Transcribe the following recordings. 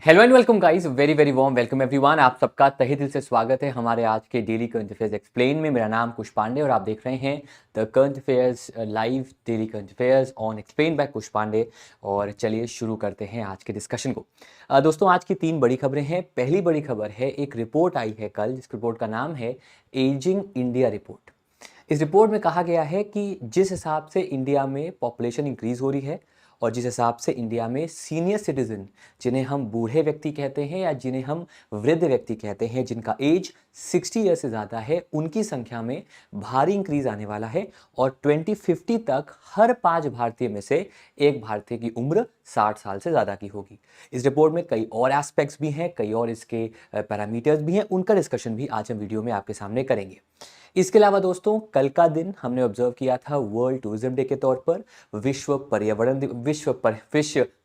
Hello and welcome guys, very very warm welcome everyone. आप सबका तहे दिल से स्वागत है हमारे आज के डेली करंट अफेयर्स एक्सप्लेन में। मेरा नाम कुश पांडे और आप देख रहे हैं the current affairs live daily current affairs on explain by Kush Pandey. और चलिए शुरू करते हैं आज के डिस्कशन को। दोस्तों, आज की तीन बड़ी खबरें हैं। पहली बड़ी खबर है, एक रिपोर्ट आई है कल, जिस रिपोर्ट का नाम है एजिंग इंडिया रिपोर्ट। इस रिपोर्ट में कहा गया है कि जिस हिसाब से इंडिया में पॉपुलेशन इंक्रीज हो रही है और जिस हिसाब से इंडिया में सीनियर सिटीजन, जिन्हें हम बूढ़े व्यक्ति कहते हैं या जिन्हें हम वृद्ध व्यक्ति कहते हैं, जिनका एज 60 ईयर से ज़्यादा है, उनकी संख्या में भारी इंक्रीज आने वाला है। और 2050 तक हर 5 भारतीय में से एक भारतीय की उम्र 60 साल से ज़्यादा की होगी। इस रिपोर्ट में कई और एस्पेक्ट्स भी हैं, कई और इसके पैरामीटर्स भी हैं, उनका डिस्कशन भी आज हम वीडियो में आपके सामने करेंगे। इसके अलावा दोस्तों, कल का दिन हमने ऑब्जर्व किया था वर्ल्ड टूरिज्म डे के तौर पर, विश्व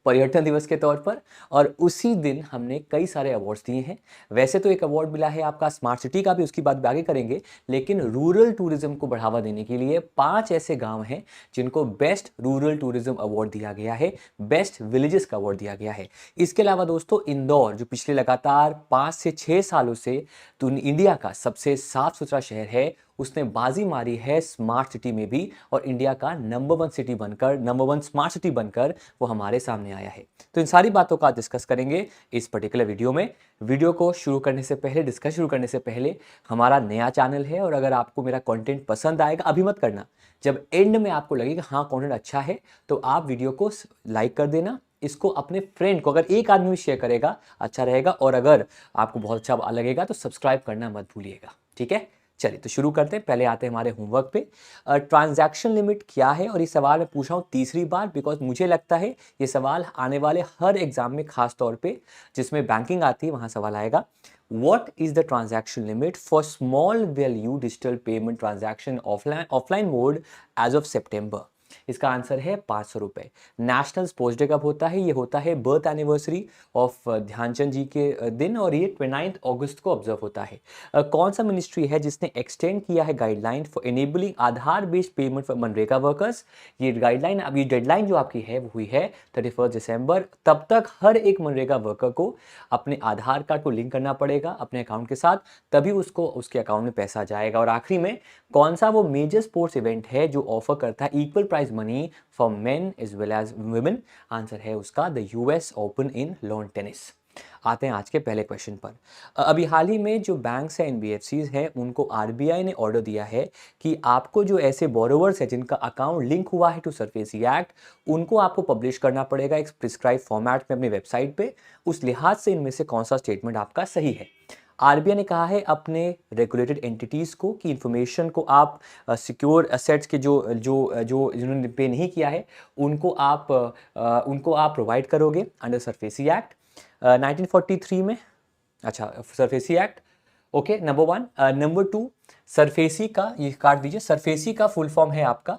पर्यटन दिवस के तौर पर। और उसी दिन हमने कई सारे अवार्ड्स दिए हैं। वैसे तो एक अवार्ड मिला है आपका स्मार्ट सिटी का भी, उसकी बात आगे करेंगे, लेकिन रूरल टूरिज्म को बढ़ावा देने के लिए 5 ऐसे गांव हैं जिनको बेस्ट रूरल टूरिज्म अवार्ड दिया गया है, बेस्ट विलेजेस का अवार्ड दिया गया है। इसके अलावा दोस्तों, इंदौर जो पिछले लगातार 5 से 6 सालों से इंडिया का सबसे साफ सुथरा शहर है, उसने बाजी मारी है स्मार्ट सिटी में भी, और इंडिया का नंबर वन स्मार्ट सिटी बनकर वो हमारे सामने आया है। तो इन सारी बातों का डिस्कस करेंगे इस पर्टिकुलर वीडियो में। वीडियो को शुरू करने से पहले, डिस्कस शुरू करने से पहले, हमारा नया चैनल है और अगर आपको मेरा कंटेंट पसंद आएगा, अभी मत करना, जब एंड में आपको लगे कि हाँ कंटेंट अच्छा है, तो आप वीडियो को लाइक कर देना, इसको अपने फ्रेंड को, अगर एक आदमी भी शेयर करेगा अच्छा रहेगा, और अगर आपको बहुत अच्छा लगेगा तो सब्सक्राइब करना मत भूलिएगा, ठीक है। चलिए तो शुरू करते हैं। पहले आते हैं हमारे होमवर्क पे। ट्रांजैक्शन लिमिट क्या है, और ये सवाल मैं पूछा हूँ तीसरी बार, बिकॉज मुझे लगता है ये सवाल आने वाले हर एग्जाम में, खास तौर पे जिसमें बैंकिंग आती है, वहां सवाल आएगा। What is the transaction limit for small value digital payment transaction offline mode as of September? इसका आंसर है 500 रुपए। नेशनल स्पोर्ट्स डे कब होता है? ये होता है बर्थ एनिवर्सरी ऑफ ध्यानचंद जी के दिन, और ये 29 अगस्त को ऑब्जर्व होता है। कौन सा मिनिस्ट्री है जिसने एक्सटेंड किया है guideline for enabling Aadhaar based payment for MNREGA workers? ये गाइडलाइन, अब ये डेडलाइन जो आपकी है वो हुई है 31 दिसंबर। तब तक हर एक मनरेगा वर्कर को अपने आधार कार्ड को लिंक करना पड़ेगा अपने अकाउंट के साथ, तभी उसको उसके अकाउंट में पैसा जाएगा। और आखिरी में, कौन सा वो मेजर स्पोर्ट्स इवेंट है जो ऑफर करता है equal prize money for men as well as women? Answer है उसका the US Open in lawn tennis. आते हैं आज के पहले क्वेश्चन पर। अभी हाल ही में जो बैंक्स हैं, एनबीएफसीज हैं, उनको आरबीआई ने ऑर्डर दिया है कि आपको जो ऐसे बोरोवर्स हैं जिनका अकाउंट लिंक हुआ है टू सरफेसी एक्ट, उनको आपको पब्लिश करना पड़ेगा एक प्रिस्क्राइब फॉर्मेट में अपनी वेबसाइट पे। उस लिहाज से इनमें से कौन सा स्टेटमेंट आपका सही है? आरबीआई ने कहा है अपने रेगुलेटेड एंटिटीज को कि इंफॉर्मेशन को आप सिक्योर असेट्स के जो जो जो जिन्होंने पे नहीं किया है, उनको आप प्रोवाइड करोगे अंडर सरफेसी एक्ट 1943 में। अच्छा, SARFAESI act, okay, number 1। Number 2, SARFAESI का ये काट दीजिए। सरफेसी का फुल फॉर्म है आपका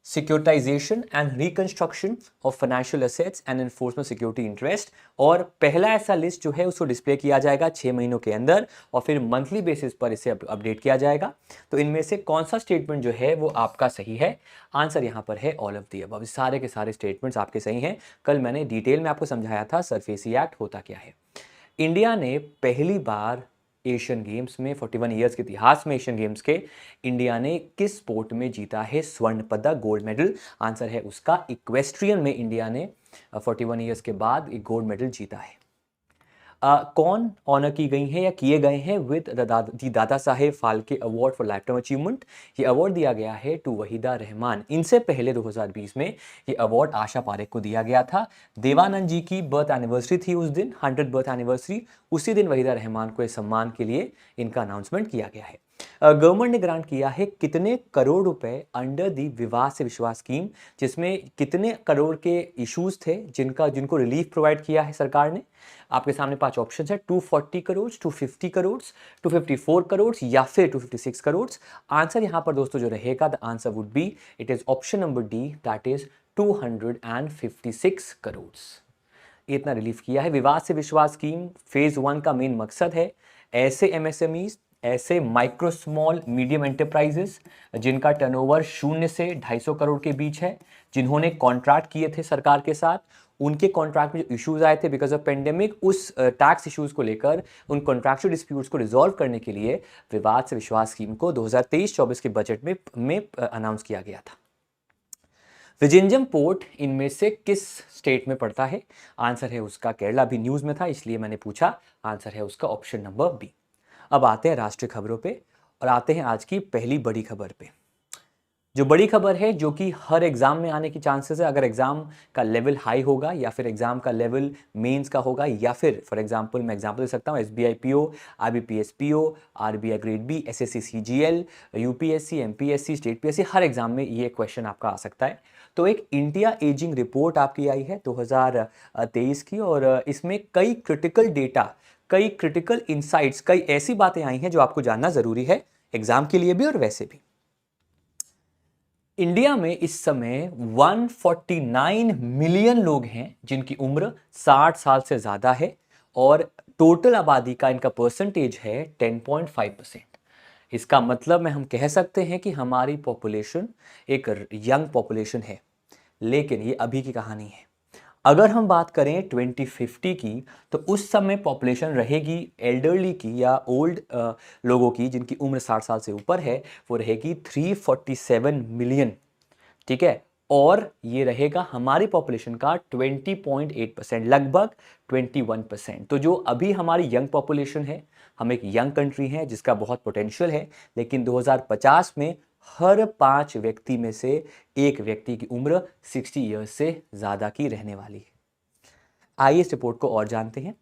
securitisation and reconstruction of financial assets and enforcement security interest. और पहला ऐसा लिस्ट जो है उसको डिस्प्ले किया जाएगा 6 महीनों के अंदर, और फिर मंथली बेसिस पर इसे अपडेट किया जाएगा। तो इनमें से कौन सा स्टेटमेंट जो है वो आपका सही है? आंसर यहाँ पर है ऑल ऑफ दी अबव। सारे के सारे स्टेटमेंट्स आपके सही हैं। कल मैंने डिटेल में आपको समझाया था सरफेसी एक्ट होता क्या है। इंडिया ने पहली बार एशियन गेम्स में, 41 ईयर्स के इतिहास में एशियन गेम्स के, इंडिया ने किस स्पोर्ट में जीता है स्वर्ण पदक, गोल्ड मेडल? आंसर है उसका इक्वेस्ट्रियन में इंडिया ने 41 ईयर्स के बाद एक गोल्ड मेडल जीता है। कौन ऑनर की गई हैं या किए गए हैं with the Dada Saheb Phalke award for life time achievement? ये अवार्ड दिया गया है टू वहीदा रहमान। इनसे पहले 2020 में ये अवार्ड आशा पारेख को दिया गया था। देवानंद जी की बर्थ एनिवर्सरी थी उस दिन, 100 बर्थ एनिवर्सरी, उसी दिन वहीदा रहमान को इस सम्मान के लिए इनका अनाउंसमेंट किया गया है। गवर्नमेंट ने ग्रांट किया है कितने करोड़ रुपए अंडर दी विवाद से विश्वास स्कीम, जिसमें कितने करोड़ के इश्यूज थे जिनको रिलीफ प्रोवाइड किया है सरकार ने? आपके सामने 5 ऑप्शन है, 240 करोड़, 250 करोड़, 254 करोड़ या फिर 256 करोड़। आंसर यहां पर दोस्तों जो रहेगा, the answer would be, it is option number D, that is 256 crore. इतना रिलीफ किया है। विवाद से विश्वास स्कीम फेज 1 का मेन मकसद है ऐसे एमएसएमईज, ऐसे माइक्रो स्मॉल मीडियम एंटरप्राइजेस जिनका टर्नओवर 0 से 250 करोड़ के बीच है, जिन्होंने कॉन्ट्रैक्ट किए थे सरकार के साथ, उनके कॉन्ट्रैक्ट में जो इश्यूज आए थे बिकॉज ऑफ पेंडेमिक, उस टैक्स इश्यूज को लेकर उन कॉन्ट्रैक्चुअल डिस्प्यूट्स को रिजॉल्व करने के लिए विवाद से विश्वास स्कीम को 2023-24 के बजट में अनाउंस किया गया था। विजिंजम पोर्ट इनमें से किस स्टेट में पड़ता है? आंसर है उसका केरला, भी न्यूज में था इसलिए मैंने पूछा। आंसर है उसका ऑप्शन नंबर बी। अब आते हैं राष्ट्रीय खबरों पे और आते हैं आज की पहली बड़ी खबर पे। जो बड़ी खबर है जो कि हर एग्जाम में आने की चांसेस है, अगर एग्जाम का लेवल हाई होगा या फिर एग्जाम का लेवल मेंस का होगा, या फिर फॉर एग्जांपल मैं एग्जांपल दे सकता हूँ SBI PO, IBPS PO, RBI grade B, SSC CGL, UPSC, MPSC, state PSC, हर एग्जाम में ये क्वेश्चन आपका आ सकता है। तो एक इंडिया एजिंग रिपोर्ट आपकी आई है 2023 की, और इसमें कई क्रिटिकल डेटा, कई क्रिटिकल इंसाइट्स, कई ऐसी बातें आई हैं जो आपको जानना जरूरी है एग्जाम के लिए भी और वैसे भी। इंडिया में इस समय 149 मिलियन लोग हैं जिनकी उम्र 60 साल से ज्यादा है, और टोटल आबादी का इनका परसेंटेज है 10.5%। इसका मतलब में हम कह सकते हैं कि हमारी पॉपुलेशन एक यंग पॉपुलेशन है, लेकिन ये अभी की कहानी है। अगर हम बात करें 2050 की, तो उस समय पॉपुलेशन रहेगी एल्डरली की या ओल्ड लोगों की जिनकी उम्र 60 साल से ऊपर है, वो रहेगी 347 मिलियन। ठीक है, और ये रहेगा हमारी पॉपुलेशन का 20.8%, लगभग 21%। तो जो अभी हमारी यंग पॉपुलेशन है, हम एक यंग कंट्री है जिसका बहुत पोटेंशियल है, लेकिन 2050 में हर 5 व्यक्ति में से एक व्यक्ति की उम्र 60 ईयर्स से ज़्यादा की रहने वाली है। आइए इस रिपोर्ट को और जानते हैं।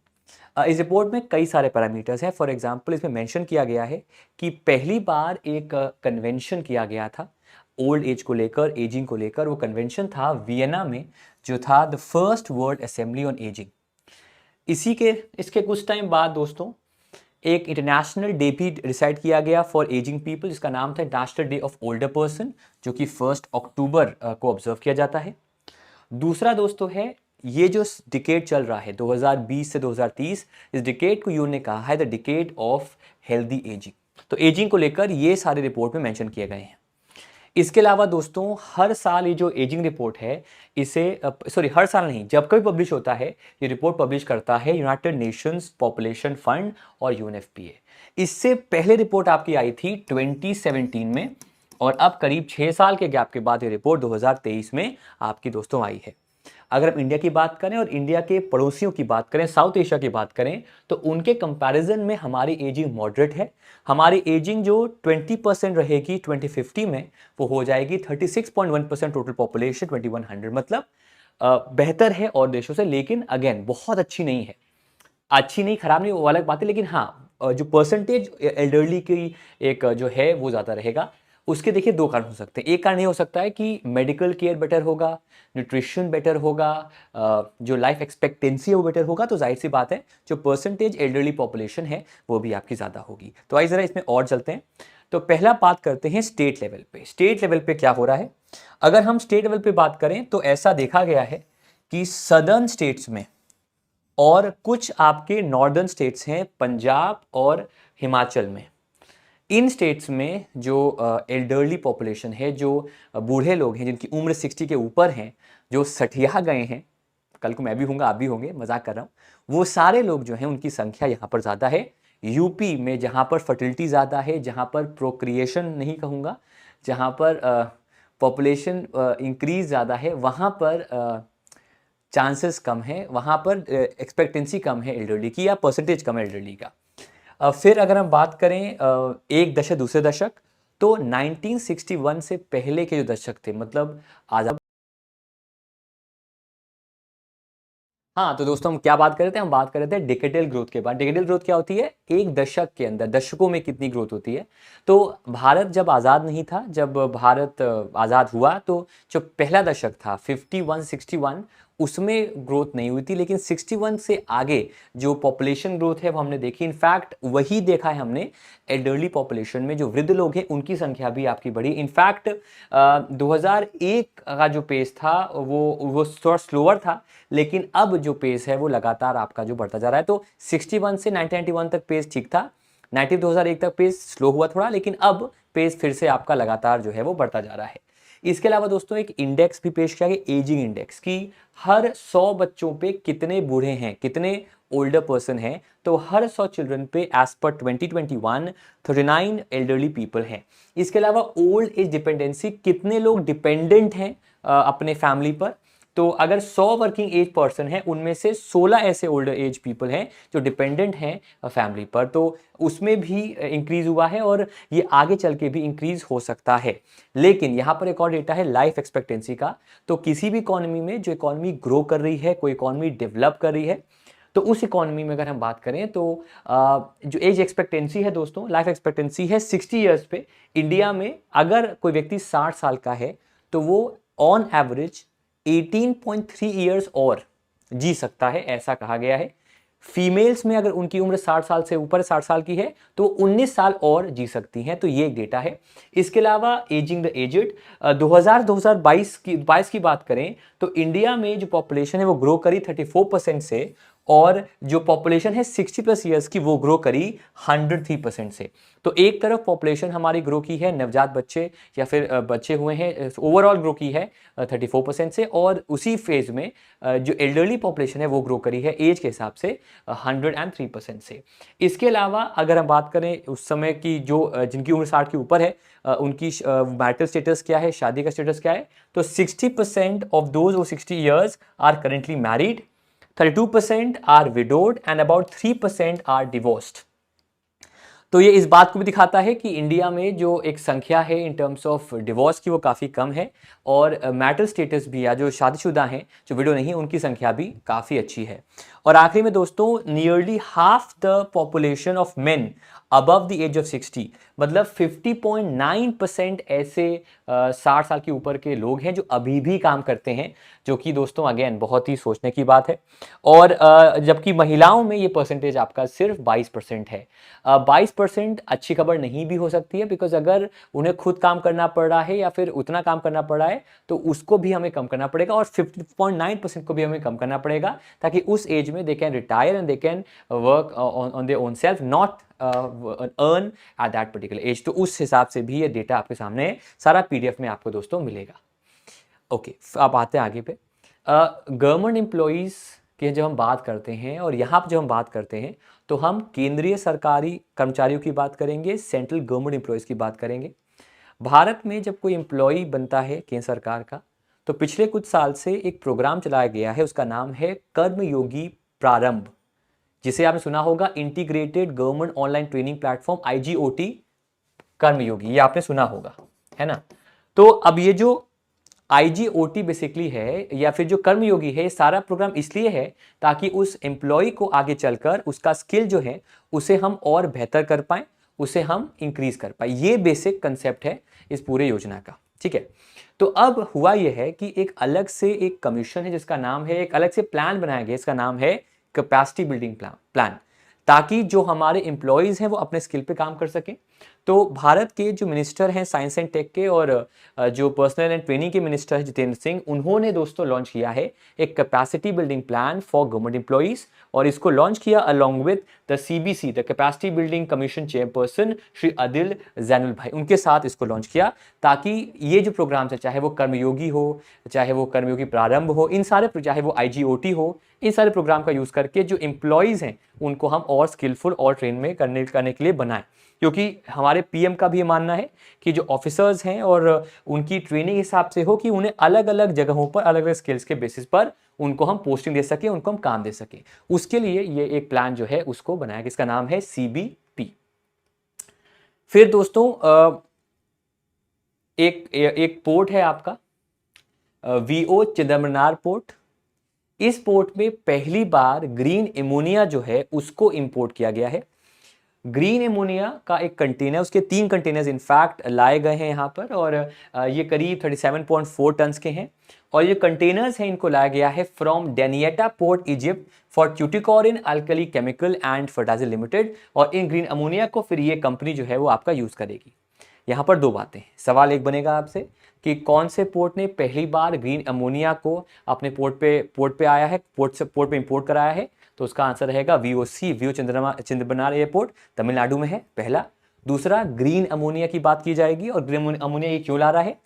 इस रिपोर्ट में कई सारे पैरामीटर्स हैं। फॉर एग्जांपल इसमें मेंशन किया गया है कि पहली बार एक कन्वेंशन किया गया था ओल्ड एज को लेकर, एजिंग को लेकर। वो कन्वेंशन था वियना में, जो था the first world assembly on ageing. इसके कुछ टाइम बाद दोस्तों एक इंटरनेशनल डे भी डिसाइड किया गया फॉर एजिंग पीपल, जिसका नाम था national day of older person, जो कि 1 अक्टूबर को ऑब्जर्व किया जाता है। दूसरा दोस्तों है ये जो डिकेड चल रहा है 2020 से 2030, इस डिकेड को यूएन ने कहा है the decade of healthy ageing. तो एजिंग को लेकर ये सारे रिपोर्ट में मेंशन किए गए हैं। इसके अलावा दोस्तों हर साल ये जो एजिंग रिपोर्ट है, इसे हर साल नहीं, जब कभी पब्लिश होता है ये रिपोर्ट पब्लिश करता है यूनाइटेड नेशंस पॉपुलेशन फंड और यूएनएफपीए। इससे पहले रिपोर्ट आपकी आई थी 2017 में, और अब करीब 6 साल के गैप के बाद ये रिपोर्ट 2023 में आपकी दोस्तों आई है। अगर हम इंडिया की बात करें और इंडिया के पड़ोसियों की बात करें, साउथ एशिया की बात करें, तो उनके कंपैरिजन में हमारी एजिंग मॉडरेट है। हमारी एजिंग जो 20% रहेगी 2050 में, वो हो जाएगी 36.1% टोटल पॉपुलेशन 2100, मतलब बेहतर है और देशों से, लेकिन अगेन बहुत अच्छी नहीं है। अच्छी नहीं, खराब नहीं, वो अलग बात है, लेकिन हाँ जो परसेंटेज एल्डरली की एक जो है वो ज़्यादा रहेगा। उसके देखिए 2 कारण हो सकते हैं। एक कारण ये हो सकता है कि मेडिकल केयर बेटर होगा, न्यूट्रिशन बेटर होगा, जो लाइफ एक्सपेक्टेंसी है वो बेटर होगा, तो जाहिर सी बात है जो परसेंटेज एल्डरली पॉपुलेशन है वो भी आपकी ज़्यादा होगी। तो आइए ज़रा इसमें और चलते हैं। तो पहला बात करते हैं स्टेट लेवल पे। स्टेट लेवल पे क्या हो रहा है? अगर हम स्टेट लेवल पे बात करें तो ऐसा देखा गया है कि सदर्न स्टेट्स में और कुछ आपके नॉर्दर्न स्टेट्स हैं, पंजाब और हिमाचल में, इन स्टेट्स में जो एल्डरली पॉपुलेशन है, जो बूढ़े लोग हैं जिनकी उम्र 60 के ऊपर हैं, जो सठिया गए हैं, कल को मैं भी हूँगा, आप भी होंगे, मजाक कर रहा हूँ, वो सारे लोग जो हैं उनकी संख्या यहाँ पर ज़्यादा है। यूपी में जहाँ पर फर्टिलिटी ज़्यादा है, जहाँ पर प्रोक्रिएशन नहीं कहूँगा, जहाँ पर पॉपुलेशन इंक्रीज ज़्यादा है, वहाँ पर चांसेस कम है, वहाँ पर एक्सपेक्टेंसी कम है एल्डरली की, या परसेंटेज कम है एल्डरली का। फिर अगर हम बात करें एक दशक दूसरे दशक, तो 1961 से पहले के जो दशक थे, मतलब आजाद। हाँ, तो दोस्तों हम क्या बात कर रहे थे? हम बात कर रहे थे डिकेडल ग्रोथ के बाद। डिकेडल ग्रोथ क्या होती है? एक दशक के अंदर, दशकों में कितनी ग्रोथ होती है। तो भारत जब आज़ाद नहीं था, जब भारत आज़ाद हुआ, तो जो पहला दशक था 51, 61, उसमें ग्रोथ नहीं हुई थी, लेकिन 61 से आगे जो पॉपुलेशन ग्रोथ है वो हमने देखी। इनफैक्ट वही देखा है हमने एल्डरली पॉपुलेशन में, जो वृद्ध लोग हैं उनकी संख्या भी आपकी बढ़ी। इनफैक्ट 2001 का जो पेस था वो थोड़ा स्लोअर था, लेकिन अब जो पेस है वो लगातार आपका जो बढ़ता जा रहा है। तो 61 से 1991 तक पेस ठीक था, 2001 तक पेस स्लो हुआ थोड़ा, लेकिन अब पेस फिर से आपका लगातार जो है वो बढ़ता जा रहा है। इसके अलावा दोस्तों एक इंडेक्स भी पेश किया गया, एजिंग इंडेक्स, कि हर 100 बच्चों पे कितने बूढ़े हैं, कितने ओल्डर पर्सन हैं। तो हर 100 चिल्ड्रन पे एज पर 2021 39 एल्डरली पीपल हैं। इसके अलावा ओल्ड एज डिपेंडेंसी, कितने लोग डिपेंडेंट हैं अपने फैमिली पर। तो अगर 100 वर्किंग एज पर्सन है, उनमें से 16 ऐसे ओल्डर एज पीपल हैं जो डिपेंडेंट हैं फैमिली पर, तो उसमें भी इंक्रीज हुआ है और ये आगे चल के भी इंक्रीज हो सकता है। लेकिन यहाँ पर एक और डेटा है लाइफ एक्सपेक्टेंसी का। तो किसी भी इकोनॉमी में जो इकोनॉमी ग्रो कर रही है, कोई इकोनॉमी डेवलप कर रही है, तो उस इकोनॉमी में अगर हम बात करें तो जो एज एक्सपेक्टेंसी है दोस्तों, लाइफ एक्सपेक्टेंसी है 60 ईयर्स पे। इंडिया में अगर कोई व्यक्ति 60 साल का है तो वो ऑन एवरेज 18.3 ईयर्स और जी सकता है, ऐसा कहा गया है। फीमेल्स में अगर उनकी उम्र 60 साल से ऊपर 60 साल की है तो 19 साल और जी सकती हैं, तो ये एक डेटा है। इसके अलावा एजिंग द एजेड, 2022 की बात करें तो इंडिया में जो पॉपुलेशन है वो ग्रो करी 34% से, और जो पॉपुलेशन है 60 प्लस ईयर्स की वो ग्रो करी 103% से। तो एक तरफ पॉपुलेशन हमारी ग्रो की है, नवजात बच्चे या फिर बच्चे हुए हैं, ओवरऑल ग्रो की है 34% से, और उसी फेज में जो एल्डरली पॉपुलेशन है वो ग्रो करी है एज के हिसाब से 103% से। इसके अलावा अगर हम बात करें उस समय की जो जिनकी उम्र 60 के ऊपर है, उनकी मैरिटल स्टेटस क्या है, शादी का स्टेटस क्या है, तो 60% ऑफ दोज वो 60 years are currently married, 32% are widowed and about 3% are divorced. तो ये इस बात को भी दिखाता है कि इंडिया में जो एक संख्या है इन टर्म्स ऑफ डिवोर्स की वो काफ़ी कम है, और मैरिटल स्टेटस भी, या जो शादीशुदा हैं जो विडो नहीं, उनकी संख्या भी काफ़ी अच्छी है। और आखिरी में दोस्तों, nearly half the population of men above the age of 60, मतलब 50.9% ऐसे 60 साल के ऊपर के लोग हैं जो अभी भी काम करते हैं, जो कि दोस्तों अगेन बहुत ही सोचने की बात है। और जबकि महिलाओं में ये परसेंटेज आपका सिर्फ 22% है। 22% अच्छी खबर नहीं भी हो सकती है, बिकॉज अगर उन्हें खुद काम करना पड़ रहा है या फिर उतना काम करना पड़ रहा है तो उसको भी हमें कम करना पड़ेगा, और 50.9% को भी हमें कम करना पड़ेगा, ताकि उस एज में they can retire and they can work on their own self, not earn at that particular age. तो उस हिसाब से भी ये डेटा आपके सामने सारा पीडीएफ में आपको दोस्तों मिलेगा। ओके, आप आते हैं आगे पे। गवर्नमेंट एम्प्लॉइज की जब हम बात करते हैं, और यहाँ पर जब हम बात करते हैं तो हम केंद्रीय सरकारी कर्मचारियों की बात करेंगे, सेंट्रल गवर्नमेंट एम्प्लॉइज की बात करेंगे। भारत में जब कोई एम्प्लॉय बनता है केंद्र सरकार का, तो पिछले कुछ साल से एक प्रोग्राम चलाया गया है, उसका नाम है कर्मयोगी प्रारंभ, जिसे आपने सुना होगा integrated government online training platform, IGOT कर्मयोगी, ये आपने सुना होगा, है ना। तो अब ये जो IGOT बेसिकली है, या फिर जो कर्मयोगी है, ये सारा प्रोग्राम इसलिए है ताकि उस एम्प्लॉय को आगे चलकर उसका स्किल जो है उसे हम और बेहतर कर पाएं, उसे हम इंक्रीज कर पाए। ये बेसिक कंसेप्ट है इस पूरे योजना का, ठीक है। तो अब हुआ यह है कि एक अलग से एक कमीशन है जिसका नाम है, एक अलग से प्लान बनाया गया, इसका नाम है कैपेसिटी बिल्डिंग प्लान, ताकि जो हमारे एम्प्लॉयज हैं वो अपने स्किल पे काम कर सकें। तो भारत के जो मिनिस्टर हैं साइंस एंड टेक के, और जो पर्सनल एंड ट्रेनिंग के मिनिस्टर हैं जितेंद्र सिंह, उन्होंने दोस्तों लॉन्च किया है एक capacity building plan for government employees, और इसको लॉन्च किया along with the CBC, the capacity building commission chairperson Shri Adil Zainul भाई, उनके साथ इसको लॉन्च किया, ताकि ये जो प्रोग्राम्स है, चाहे वो कर्मयोगी हो, चाहे वो कर्मयोगी प्रारंभ हो, इन सारे, चाहे वो IGOT हो, इन सारे प्रोग्राम का यूज करके जो एम्प्लॉयज हैं उनको हम और स्किलफुल और ट्रेन में करने के लिए बनाएं। क्योंकि हमारे PM का भी ये मानना है कि जो ऑफिसर्स हैं और उनकी ट्रेनिंग हिसाब से हो कि उन्हें अलग अलग जगहों पर अलग अलग स्किल्स के बेसिस पर उनको हम पोस्टिंग दे सकें, उनको हम काम दे सकें। उसके लिए ये एक प्लान जो है उसको बनाया गया, इसका नाम है CBP। फिर दोस्तों एक पोर्ट है आपका VO चिदम्बरनार पोर्ट। इस पोर्ट में पहली बार ग्रीन एमोनिया जो है उसको इंपोर्ट किया गया है। ग्रीन एमोनिया का एक कंटेनर, उसके 3 कंटेनर्स इनफैक्ट लाए गए हैं यहाँ पर, और ये करीब 37.4 टन के हैं। और ये कंटेनर्स हैं, इनको लाया गया है from Damietta port Egypt for Tuticorin alkali chemical and fertiliser limited. और इन ग्रीन अमोनिया को फिर ये कंपनी जो है वो आपका यूज करेगी। यहाँ पर 2 बातें, सवाल एक बनेगा आपसे कि कौन से पोर्ट ने पहली बार ग्रीन अमोनिया को अपने पोर्ट पे आया है, पोर्ट पे इंपोर्ट कराया है, तो उसका आंसर रहेगा VOC, VO Chidambaranar airport, Tamil Nadu में है, पहला। दूसरा, ग्रीन अमोनिया की बात की जाएगी, और ग्रीन अमोनिया ये क्यों ला रहा है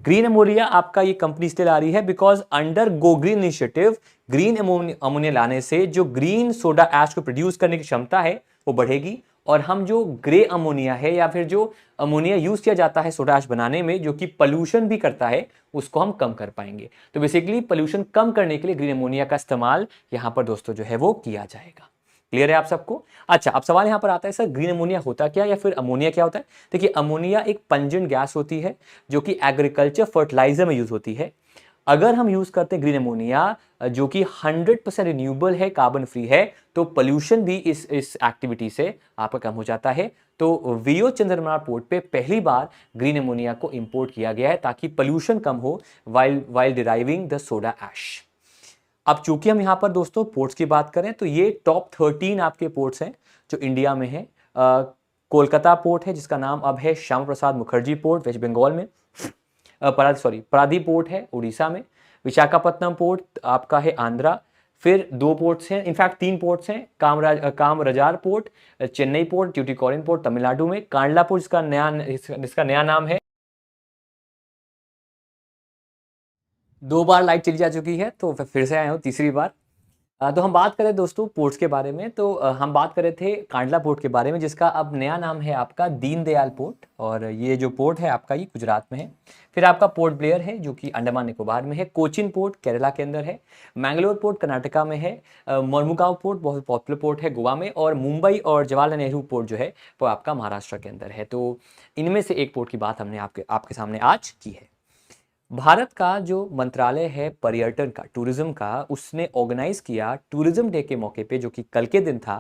ग्रीन अमोनिया आपका ये कंपनी इसलिए ला रही है because under go green initiative green ammonia लाने से जो ग्रीन सोडा ऐश को प्रोड्यूस करने की क्षमता है वो बढ़ेगी, और हम जो ग्रे अमोनिया है या फिर जो अमोनिया यूज किया जाता है सोडा ऐश बनाने में जो कि पोल्यूशन भी करता है उसको हम कम कर पाएंगे। तो बेसिकली पोल्यूशन कम करने के लिए ग्रीन अमोनिया का इस्तेमाल यहां पर दोस्तों जो है वो किया जाएगा। क्लियर है आप सबको? अच्छा, अब सवाल यहां पर आता है सर ग्रीन अमोनिया होता क्या या फिर अमोनिया क्या होता है? देखिए, अमोनिया एक पंजेंट गैस होती है जो कि एग्रीकल्चर फर्टिलाइजर में यूज होती है। अगर हम यूज करते हैं ग्रीन अमोनिया जो कि 100% रिन्यूएबल है, कार्बन फ्री है, तो पोल्यूशन भी इस एक्टिविटी से आपका कम हो जाता है। तो वीओ चंद्रमाना पोर्ट पे पहली बार ग्रीन अमोनिया को इंपोर्ट किया गया है ताकि पोल्यूशन कम हो while deriving the soda ash. अब चूंकि हम यहां पर दोस्तों पोर्ट्स की बात करें तो ये टॉप 13 आपके पोर्ट्स हैं जो इंडिया में है। कोलकाता पोर्ट है जिसका नाम अब है श्यामा प्रसाद मुखर्जी पोर्ट वेस्ट बंगाल में। पारादीप पोर्ट है उड़ीसा में। विशाखापत्तनम पोर्ट आपका है आंध्रा। फिर 2 पोर्ट्स हैं, इनफैक्ट 3 पोर्ट्स हैं, Kamarajar port, Chennai port, Tuticorin port Tamil Nadu में, कांडला पोर्ट जिसका नया नाम है। 2 बार लाइट चली जा चुकी है तो फिर से आए हो तीसरी बार। तो हम बात करें दोस्तों पोर्ट्स के बारे में, तो हम बात कर रहे थे कांडला पोर्ट के बारे में जिसका अब नया नाम है आपका दीनदयाल पोर्ट, और ये जो पोर्ट है आपका ये गुजरात में है। फिर आपका पोर्ट ब्लेयर है जो कि अंडमान निकोबार में है। कोचिन पोर्ट केरला के अंदर है। मैंगलोर पोर्ट कर्नाटका में है। मोरमुगांव पोर्ट बहुत पॉपुलर पोर्ट है गोवा में। और मुंबई और जवाहरलाल नेहरू पोर्ट जो है वो आपका महाराष्ट्र के अंदर है। तो इनमें से एक पोर्ट की बात हमने आपके सामने आज की है। भारत का जो मंत्रालय है पर्यटन का, टूरिज्म का, उसने ऑर्गेनाइज किया टूरिज्म डे के मौके पे जो कि कल के दिन था,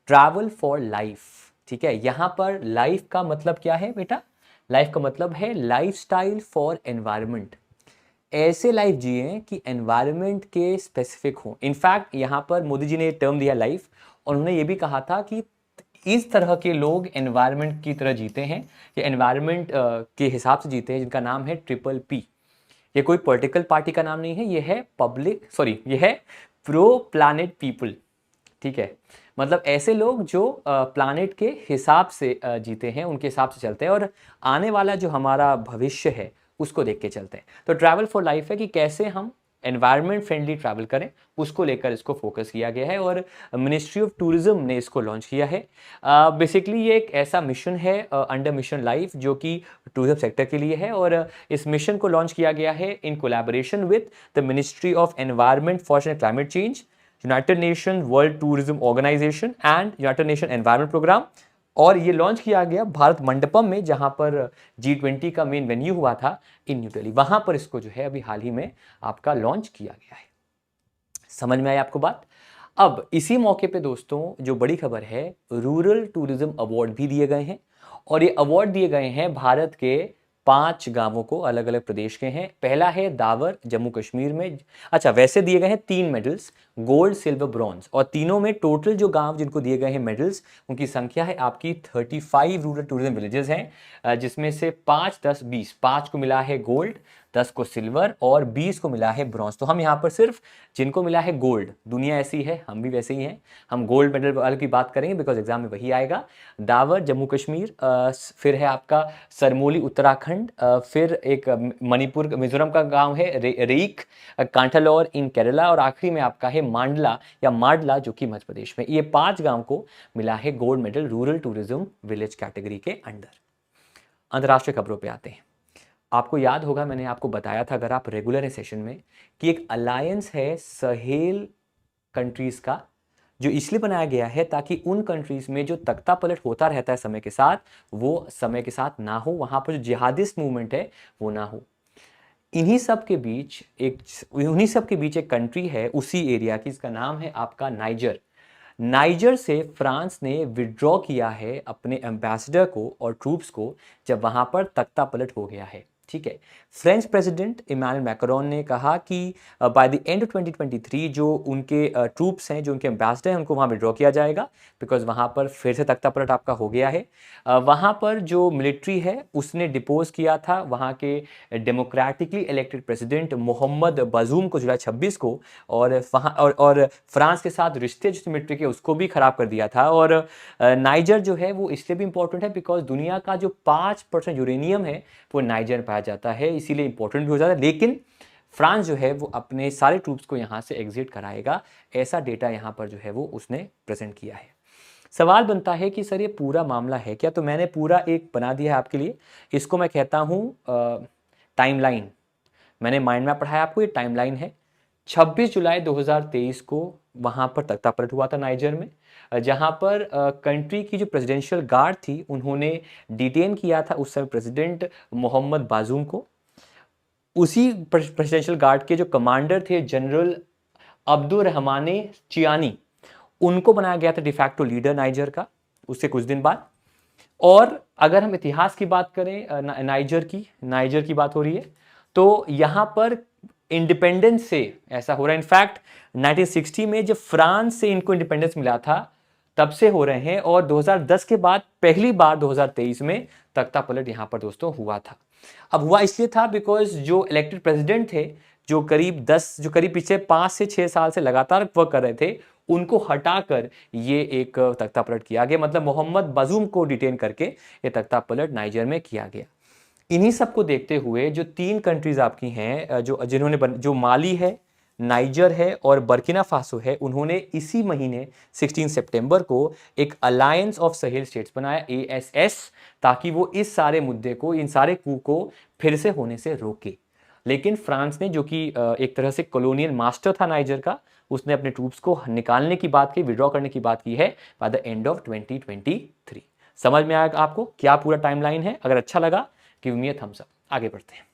ट्रैवल फॉर लाइफ। ठीक है, यहां पर लाइफ का मतलब क्या है बेटा? लाइफ का मतलब है लाइफस्टाइल फॉर एनवायरनमेंट। ऐसे लाइफ जिए कि एनवायरनमेंट के स्पेसिफिक हो। इनफैक्ट यहां पर मोदी जी ने टर्म दिया लाइफ, और उन्होंने ये भी कहा था कि इस तरह के लोग एनवायरनमेंट की तरह जीते हैं या एनवायरनमेंट के हिसाब से जीते हैं, जिनका नाम है PPP। ये कोई पॉलिटिकल पार्टी का नाम नहीं है, ये है ये है प्रो प्लानेट पीपल। ठीक है, मतलब ऐसे लोग जो प्लानेट के हिसाब से जीते हैं, उनके हिसाब से चलते हैं और आने वाला जो हमारा भविष्य है उसको देख के चलते हैं। तो ट्रैवल फॉर लाइफ है कि कैसे हम एनवायरनमेंट फ्रेंडली ट्रैवल करें, उसको लेकर इसको फोकस किया गया है और मिनिस्ट्री ऑफ टूरिज्म ने इसको लॉन्च किया है। बेसिकली ये एक ऐसा मिशन है अंडर मिशन लाइफ जो कि टूरिज्म सेक्टर के लिए है, और इस मिशन को लॉन्च किया गया है in collaboration with the Ministry of Environment Forest and Climate Change, United Nation World Tourism Organisation and United Nation Environment Programme. और ये लॉन्च किया गया भारत मंडपम में जहां पर G20 का मेन वेन्यू हुआ था इन न्यू दिल्ली, वहां पर इसको जो है अभी हाल ही में आपका लॉन्च किया गया है। समझ में आई आपको बात? अब इसी मौके पे दोस्तों जो बड़ी खबर है, रूरल टूरिज्म अवार्ड भी दिए गए हैं, और ये अवार्ड दिए गए हैं भारत के 5 गांवों को, अलग अलग प्रदेश के हैं। पहला है दावर जम्मू कश्मीर में। अच्छा, वैसे दिए गए हैं 3 मेडल्स, गोल्ड सिल्वर ब्रॉन्ज, और तीनों में टोटल जो गांव जिनको दिए गए हैं मेडल्स उनकी संख्या है आपकी 35 रूरल टूरिज्म विलेजेस हैं, जिसमें से 5, 10, 20, 5 को मिला है गोल्ड, 10 को सिल्वर और 20 को मिला है ब्रॉन्ज। तो हम यहाँ पर सिर्फ जिनको मिला है गोल्ड, दुनिया ऐसी है हम भी वैसे ही हैं, हम गोल्ड मेडल वाले की बात करेंगे बिकॉज एग्जाम में वही आएगा। दावर जम्मू कश्मीर, फिर है आपका सरमोली उत्तराखंड, फिर एक मणिपुर मिजोरम का गांव है रेइक, कांठालोर इन केरला, और आखिरी में आपका है मांडला या माडला जो कि मध्य प्रदेश में। ये 5 गांव को मिला है gold medal rural tourism village category के अंडर। अंतर्राष्ट्रीय खबरों पे आते हैं। आपको याद होगा मैंने आपको बताया था अगर आप रेगुलर है सेशन में कि एक अलायंस है सहेल कंट्रीज का, जो इसलिए बनाया गया है ताकि उन कंट्रीज में जो तख्ता पलट होता रहता है समय के साथ, वो समय के साथ ना हो, वहां पर जो जिहादिस्ट मूवमेंट है वो ना हो। इन्हीं सब के बीच एक कंट्री है उसी एरिया की, इसका नाम है आपका नाइजर। नाइजर से फ्रांस ने विड्रॉ किया है अपने एम्बेसडर को और ट्रूप्स को जब वहां पर तख्ता पलट हो गया है। ठीक है, फ्रेंच प्रेसिडेंट इमानुएल मैक्रोन ने कहा कि बाय द एंड ऑफ 2023 जो उनके ट्रूप्स हैं, जो उनके एम्बेसडर हैं, उनको वहाँ विड्रॉ किया जाएगा बिकॉज वहाँ पर फिर से तख्ता पलट आपका हो गया है। वहाँ पर जो मिलिट्री है उसने डिपोज किया था वहाँ के डेमोक्रेटिकली इलेक्टेड प्रेसिडेंट मोहम्मद बाजूम को जुलाई 26 को, और वहाँ और फ्रांस के साथ रिश्ते जो मिलिट्री के उसको भी खराब कर दिया था। और नाइजर जो है वो इसलिए भी इंपॉर्टेंट है बिकॉज दुनिया का जो 5% यूरेनियम है वो नाइजर पाया जाता है, इसीलिए इंपॉर्टेंट भी हो जाता है। लेकिन फ्रांस जो है वो अपने सारे ट्रूप्स को यहाँ से एग्जिट कराएगा, ऐसा डेटा यहाँ पर जो है वो उसने प्रेजेंट किया है। सवाल बनता है कि सर ये पूरा मामला है क्या? तो मैंने पूरा एक बना दिया है आपके लिए, इसको मैं कहता हूँ टाइमलाइन। मैंने माइंड मैप पढ़ाया आपको, ये टाइमलाइन है। 26 जुलाई 2023 को वहाँ पर तख्तापलट हुआ था नाइजर में, जहाँ पर कंट्री की जो प्रेसिडेंशियल गार्ड थी उन्होंने डिटेन किया था उस समय प्रेसिडेंट मोहम्मद बाजूम को। उसी प्रेसिडेंशियल गार्ड के जो कमांडर थे जनरल अब्दुल रहमाने चियानी, उनको बनाया गया था डिफैक्टो लीडर नाइजर का उससे कुछ दिन बाद। और अगर हम इतिहास की बात करें नाइजर की बात हो रही है, तो यहां पर इंडिपेंडेंस से ऐसा हो रहा है। इनफैक्ट 1960 में जब फ्रांस से इनको इंडिपेंडेंस मिला था तब से हो रहे हैं, और 2010 के बाद पहली बार 2023 में तख्ता पलट यहां पर दोस्तों हुआ था। अब हुआ इसलिए था बिकॉज जो इलेक्टेड प्रेसिडेंट थे, जो करीब पिछले 5 से 6 साल से लगातार वर्क कर रहे थे, उनको हटाकर ये एक तख्ता पलट किया गया। मतलब मोहम्मद बाजूम को डिटेन करके ये तख्ता पलट नाइजर में किया गया। इन्हीं सब को देखते हुए जो 3 कंट्रीज आपकी हैं, जो माली है, नाइजर है और बर्किना फासो है, उन्होंने इसी महीने 16 सितंबर को एक अलायंस ऑफ साहेल स्टेट्स बनाया, ASS, ताकि वो इस सारे मुद्दे को, इन सारे कू को फिर से होने से रोके। लेकिन फ्रांस ने, जो कि एक तरह से कॉलोनियल मास्टर था नाइजर का, उसने अपने ट्रूप्स को निकालने की बात की, विड्रॉ करने की बात की है बाय द एंड ऑफ 2023। समझ में आएगा आपको क्या पूरा टाइमलाइन है? अगर अच्छा लगा give me a thumbs up. आगे बढ़ते हैं।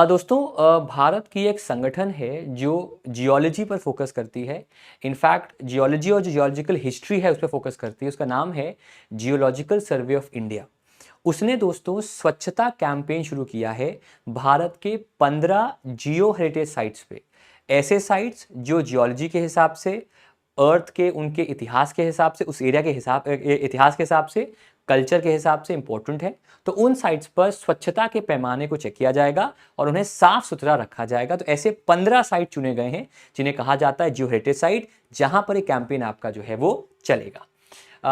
दोस्तों, भारत की एक संगठन है जो जियोलॉजी पर फोकस करती है। इनफैक्ट जियोलॉजी और जो जियोलॉजिकल हिस्ट्री है उस पर फोकस करती है। उसका नाम है जियोलॉजिकल सर्वे ऑफ इंडिया। उसने दोस्तों स्वच्छता कैंपेन शुरू किया है भारत के 15 जियो हेरिटेज साइट्स पे। ऐसे साइट्स जो जियोलॉजी के हिसाब से, अर्थ के उनके इतिहास के हिसाब से, उस एरिया के इतिहास के हिसाब से, कल्चर के हिसाब से इंपॉर्टेंट है। तो उन साइट्स पर स्वच्छता के पैमाने को चेक किया जाएगा और उन्हें साफ सुथरा रखा जाएगा। तो ऐसे 15 साइट चुने गए हैं जिन्हें कहा जाता है जियो हेरिटेज साइट, जहां पर एक कैंपेन आपका जो है वो चलेगा।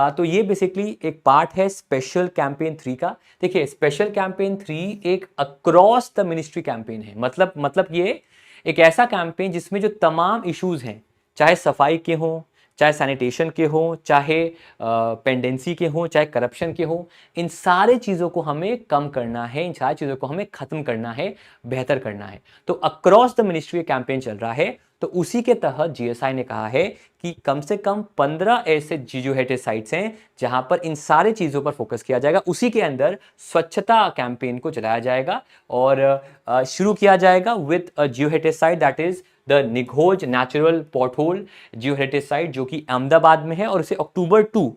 तो ये बेसिकली एक पार्ट है स्पेशल कैंपेन 3 का। देखिए, स्पेशल कैंपेन 3 एक अक्रॉस द मिनिस्ट्री कैंपेन है। मतलब ये एक ऐसा कैंपेन जिसमें जो तमाम इश्यूज हैं, चाहे सफाई के हों, चाहे सैनिटेशन के हों, चाहे पेंडेंसी के हों, चाहे करप्शन के हों, इन सारे चीज़ों को हमें कम करना है, इन सारी चीज़ों को हमें ख़त्म करना है, बेहतर करना है। तो अक्रॉस द मिनिस्ट्री कैंपेन चल रहा है। तो उसी के तहत जीएसआई ने कहा है कि कम से कम 15 ऐसे जियो हेरिटेज साइट्स हैं जहां पर इन सारे चीज़ों पर फोकस किया जाएगा। उसी के अंदर स्वच्छता कैंपेन को चलाया जाएगा और शुरू किया जाएगा with a geo heritage site that is the Nighoj natural pothole geo heritage site, जो कि अहमदाबाद में है। और इसे अक्टूबर 2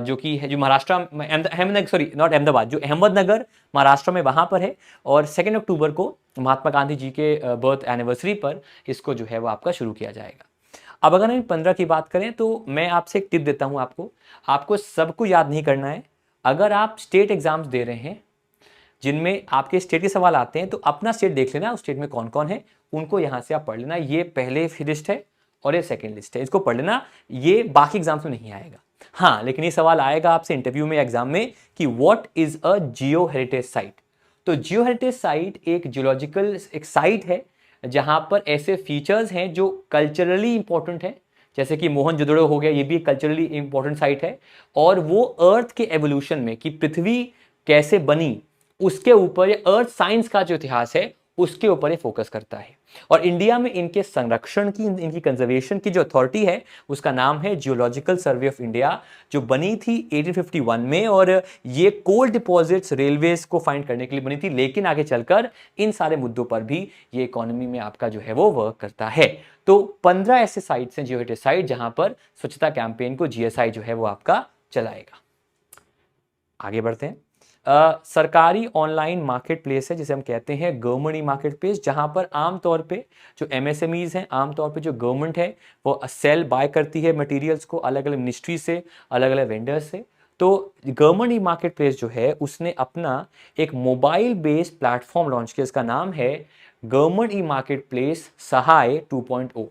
जो कि है, जो महाराष्ट्र में, अहमदनगर महाराष्ट्र में, वहां पर है। और 2 अक्टूबर को महात्मा गांधी जी के बर्थ एनिवर्सरी पर इसको जो है वो आपका शुरू किया जाएगा। अब अगर हम 15 की बात करें तो मैं आपसे एक टिप देता हूं, आपको सबको याद नहीं करना है। अगर आप स्टेट एग्जाम्स दे रहे हैं जिनमें आपके स्टेट के सवाल आते हैं, तो अपना स्टेट देख लेना, उस स्टेट में कौन कौन है, उनको यहां से आप पढ़ लेना। ये पहले लिस्ट है और ये सेकंड लिस्ट है, इसको पढ़ लेना। ये बाकी एग्जाम्स में नहीं आएगा। हाँ, लेकिन ये सवाल आएगा आपसे इंटरव्यू में, एग्जाम में, कि what is a geo heritage site. तो जियो हेरिटेज साइट एक जियोलॉजिकल एक साइट है जहां पर ऐसे फीचर्स हैं जो कल्चरली इंपॉर्टेंट है, जैसे कि मोहनजोदड़ो हो गया, ये भी एक कल्चरली इंपॉर्टेंट साइट है। और वो अर्थ के एवोल्यूशन में, कि पृथ्वी कैसे बनी, उसके ऊपर, ये अर्थ साइंस का जो इतिहास है उसके ऊपर ये फोकस करता है। और इंडिया में इनके संरक्षण की, इनकी कंजर्वेशन की जो अथॉरिटी है उसका नाम है जियोलॉजिकल सर्वे ऑफ इंडिया, जो बनी थी 1851 में। और ये कोल डिपॉजिट्स, रेलवेज को फाइंड करने के लिए बनी थी, लेकिन आगे चलकर इन सारे मुद्दों पर भी ये इकोनॉमी में आपका जो है वो वर्क करता है। तो 15 ऐसे साइट्स हैं जियो हेरिटेज साइट जहां पर स्वच्छता कैंपेन को जीएसआई जो है वो आपका चलाएगा। आगे बढ़ते हैं। सरकारी ऑनलाइन मार्केट प्लेस है जिसे हम कहते हैं गवर्नमेंट ई मार्केट प्लेस, जहां पर आमतौर पे जो एमएसएमईज हैं, आमतौर पे जो गवर्नमेंट है वो सेल बाय करती है मटेरियल्स को अलग अलग मिनिस्ट्री से, अलग अलग वेंडर्स से। तो गवर्नमेंट ई मार्केट प्लेस जो है उसने अपना एक मोबाइल बेस्ड प्लेटफॉर्म लॉन्च किया, इसका नाम है गवर्नमेंट ई मार्केट प्लेस सहाय 2.0,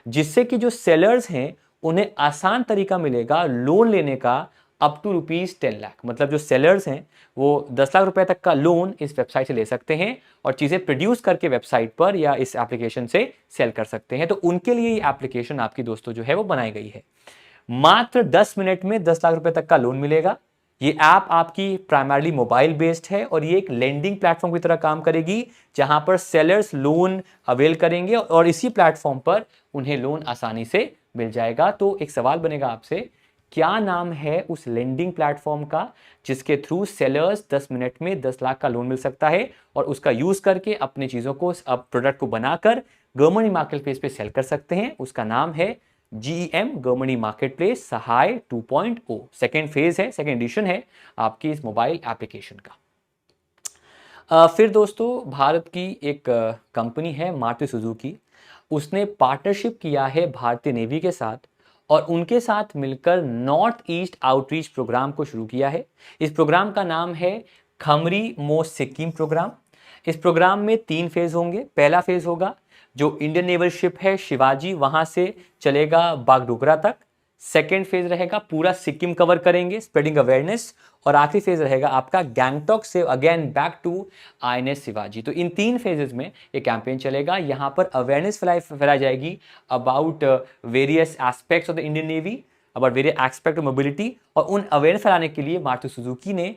जिससे कि जो सेलर्स हैं उन्हें आसान तरीका मिलेगा लोन लेने का अप टू ₹10 लाख, मतलब जो सेलर्स हैं वो 10 लाख रुपए तक का लोन इस वेबसाइट से ले सकते हैं और चीज़ें प्रोड्यूस करके वेबसाइट पर या इस एप्लीकेशन से सेल कर सकते हैं। तो उनके लिए ये एप्लीकेशन आपकी दोस्तों जो है वो बनाई गई है। मात्र 10 मिनट में 10 लाख रुपए तक का लोन मिलेगा। ये ऐप आपकी प्राइमरली मोबाइल बेस्ड है और ये एक लेंडिंग प्लेटफॉर्म की तरह काम करेगी, जहां पर सेलर्स लोन अवेल करेंगे और इसी प्लेटफॉर्म पर उन्हें लोन आसानी से मिल जाएगा। तो एक सवाल बनेगा आपसे, क्या नाम है उस लेंडिंग प्लेटफॉर्म का जिसके थ्रू सेलर्स 10 मिनट में 10 लाख का लोन मिल सकता है और उसका यूज करके अपनी चीजों को, अब प्रोडक्ट को बनाकर गवर्नमेंट मार्केट प्लेस पे सेल कर सकते हैं। उसका नाम है GEM गवर्नमेंट मार्केट प्लेस सहाय 2.0। सेकेंड फेज है, सेकेंड एडिशन है आपकी इस मोबाइल एप्लीकेशन का। फिर दोस्तों भारत की एक कंपनी है मारुति सुजुकी, उसने पार्टनरशिप किया है भारतीय नेवी के साथ और उनके साथ मिलकर नॉर्थ ईस्ट आउटरीच प्रोग्राम को शुरू किया है। इस प्रोग्राम का नाम है खमरी मो सिक्किम प्रोग्राम। इस प्रोग्राम में 3 फेज होंगे। पहला फेज होगा जो इंडियन नेवल शिप है शिवाजी, वहां से चलेगा बागडोगरा तक। सेकेंड फेज रहेगा पूरा सिक्किम कवर करेंगे, स्प्रेडिंग अवेयरनेस। और आखिरी फेज रहेगा आपका गैंगटॉक से again back to INS Shivaji. तो इन 3 फेजेस में ये कैंपेन चलेगा। यहाँ पर अवेयरनेस फैलाई जाएगी about various aspects of the Indian navy, about various aspect of mobility. और उन अवेयरनेस फैलाने के लिए मारुति सुजुकी ने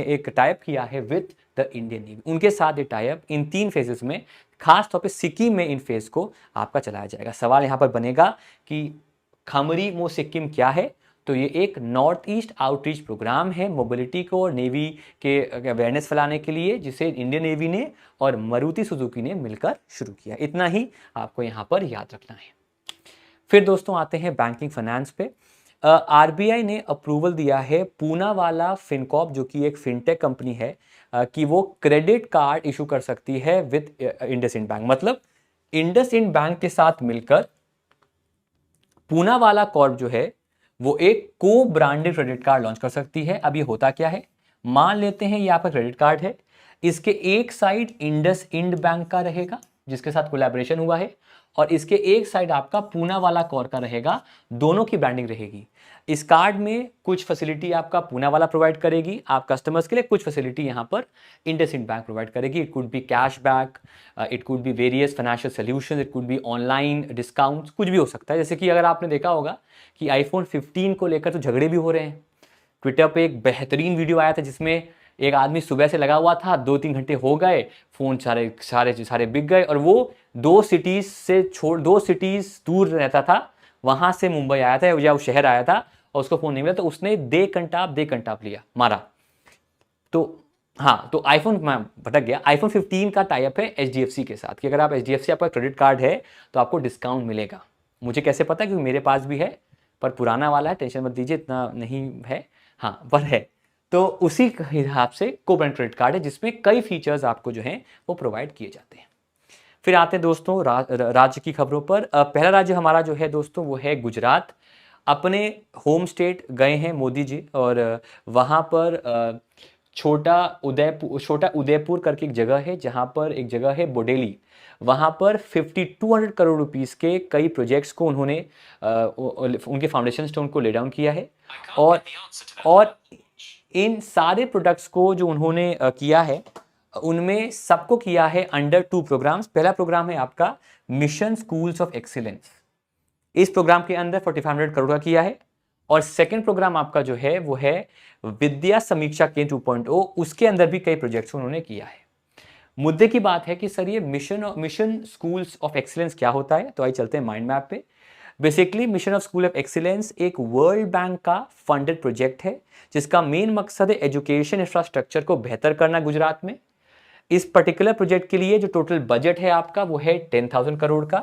एक टाइप किया है विद द इंडियन नेवी। उनके साथ ये टाइप इन 3 फेजेस में, खास तौर पे सिक्किम में इन फेज को आपका चलाया जाएगा। सवाल यहाँ पर बनेगा कि खमरी मो सिक्किम क्या है? तो ये एक नॉर्थ ईस्ट आउटरीच प्रोग्राम है मोबिलिटी को और नेवी के अवेयरनेस फैलाने के लिए, जिसे इंडियन नेवी ने और मारुति सुजुकी ने मिलकर शुरू किया। इतना ही आपको यहाँ पर याद रखना है। फिर दोस्तों आते हैं बैंकिंग फाइनेंस पे। RBI ने अप्रूवल दिया है पूनावाला फिनकॉर्प, जो कि एक फिनटेक कंपनी है, कि वो क्रेडिट कार्ड इशू कर सकती है विद इंडसइंड बैंक। मतलब इंडसइंड बैंक के साथ मिलकर पूनावाला कॉर्प जो है वो एक को ब्रांडेड क्रेडिट कार्ड लॉन्च कर सकती है। अब ये होता क्या है, मान लेते हैं ये आपका क्रेडिट कार्ड है, इसके एक साइड इंडसइंड बैंक का रहेगा जिसके साथ कोलैबोरेशन हुआ है, और इसके एक साइड आपका पूनावाला कॉर्प का रहेगा, दोनों की ब्रांडिंग रहेगी। इस कार्ड में कुछ फैसिलिटी आपका पूनावाला प्रोवाइड करेगी आप कस्टमर्स के लिए, कुछ फैसिलिटी यहाँ पर इंडसइंड बैंक प्रोवाइड करेगी। It could be cash back, it could be various financial solution, it could be online discounts, कुछ भी हो सकता है। जैसे कि अगर आपने देखा होगा कि iPhone 15 को लेकर तो झगड़े भी हो रहे हैं। ट्विटर पे एक बेहतरीन वीडियो आया था जिसमें एक आदमी सुबह से लगा हुआ था, 2-3 घंटे हो गए, फोन सारे सारे सारे बिक गए, और वो 2 सिटीज दूर रहता था, वहां से मुंबई आया था या वो शहर आया था और उसको फोन नहीं मिला, तो उसने दे कंटाप लिया, मारा। तो हाँ, तो आईफोन, मैं भटक गया, iPhone 15 का टाइप है HDFC के साथ कि अगर आप HDFC आपका क्रेडिट कार्ड है तो आपको डिस्काउंट मिलेगा। मुझे कैसे पता, क्योंकि मेरे पास भी है, पर पुराना वाला है, टेंशन मत दीजिए, इतना नहीं है, हाँ पर है। तो उसी हिसाब से को ब्रांड क्रेडिट कार्ड है जिसमें कई फीचर्स आपको जो हैं वो प्रोवाइड किए जाते हैं। फिर आते हैं दोस्तों राज्य की खबरों पर। पहला राज्य हमारा जो है दोस्तों वो है गुजरात। अपने होम स्टेट गए हैं मोदी जी और वहाँ पर छोटा उदयपुर करके एक जगह है, जहाँ पर एक जगह है बोडेली, वहाँ पर 5200 करोड़ रुपीस के कई प्रोजेक्ट्स को उन्होंने उनके फाउंडेशन स्टोन को ले डाउन किया है। और इन सारे प्रोडक्ट्स को जो उन्होंने किया है उनमें सबको किया है अंडर 2 प्रोग्राम्स। पहला प्रोग्राम है आपका मिशन स्कूल्स ऑफ एक्सीलेंस, इस प्रोग्राम के अंदर 4500 करोड़ का किया है। और सेकंड प्रोग्राम आपका जो है वो है विद्या समीक्षा केंद्र 2.0, उसके अंदर भी कई प्रोजेक्ट्स उन्होंने किया है। मुद्दे की बात है कि सर ये मिशन स्कूल्स ऑफ एक्सीलेंस क्या होता है, तो आइए चलते हैं माइंड मैप पे। Basically mission of school of excellence एक वर्ल्ड बैंक का फंडेड प्रोजेक्ट है जिसका मेन मकसद है एजुकेशन इंफ्रास्ट्रक्चर को बेहतर करना गुजरात में। इस पर्टिकुलर प्रोजेक्ट के लिए जो टोटल बजट है आपका वो है 10,000 करोड़ का।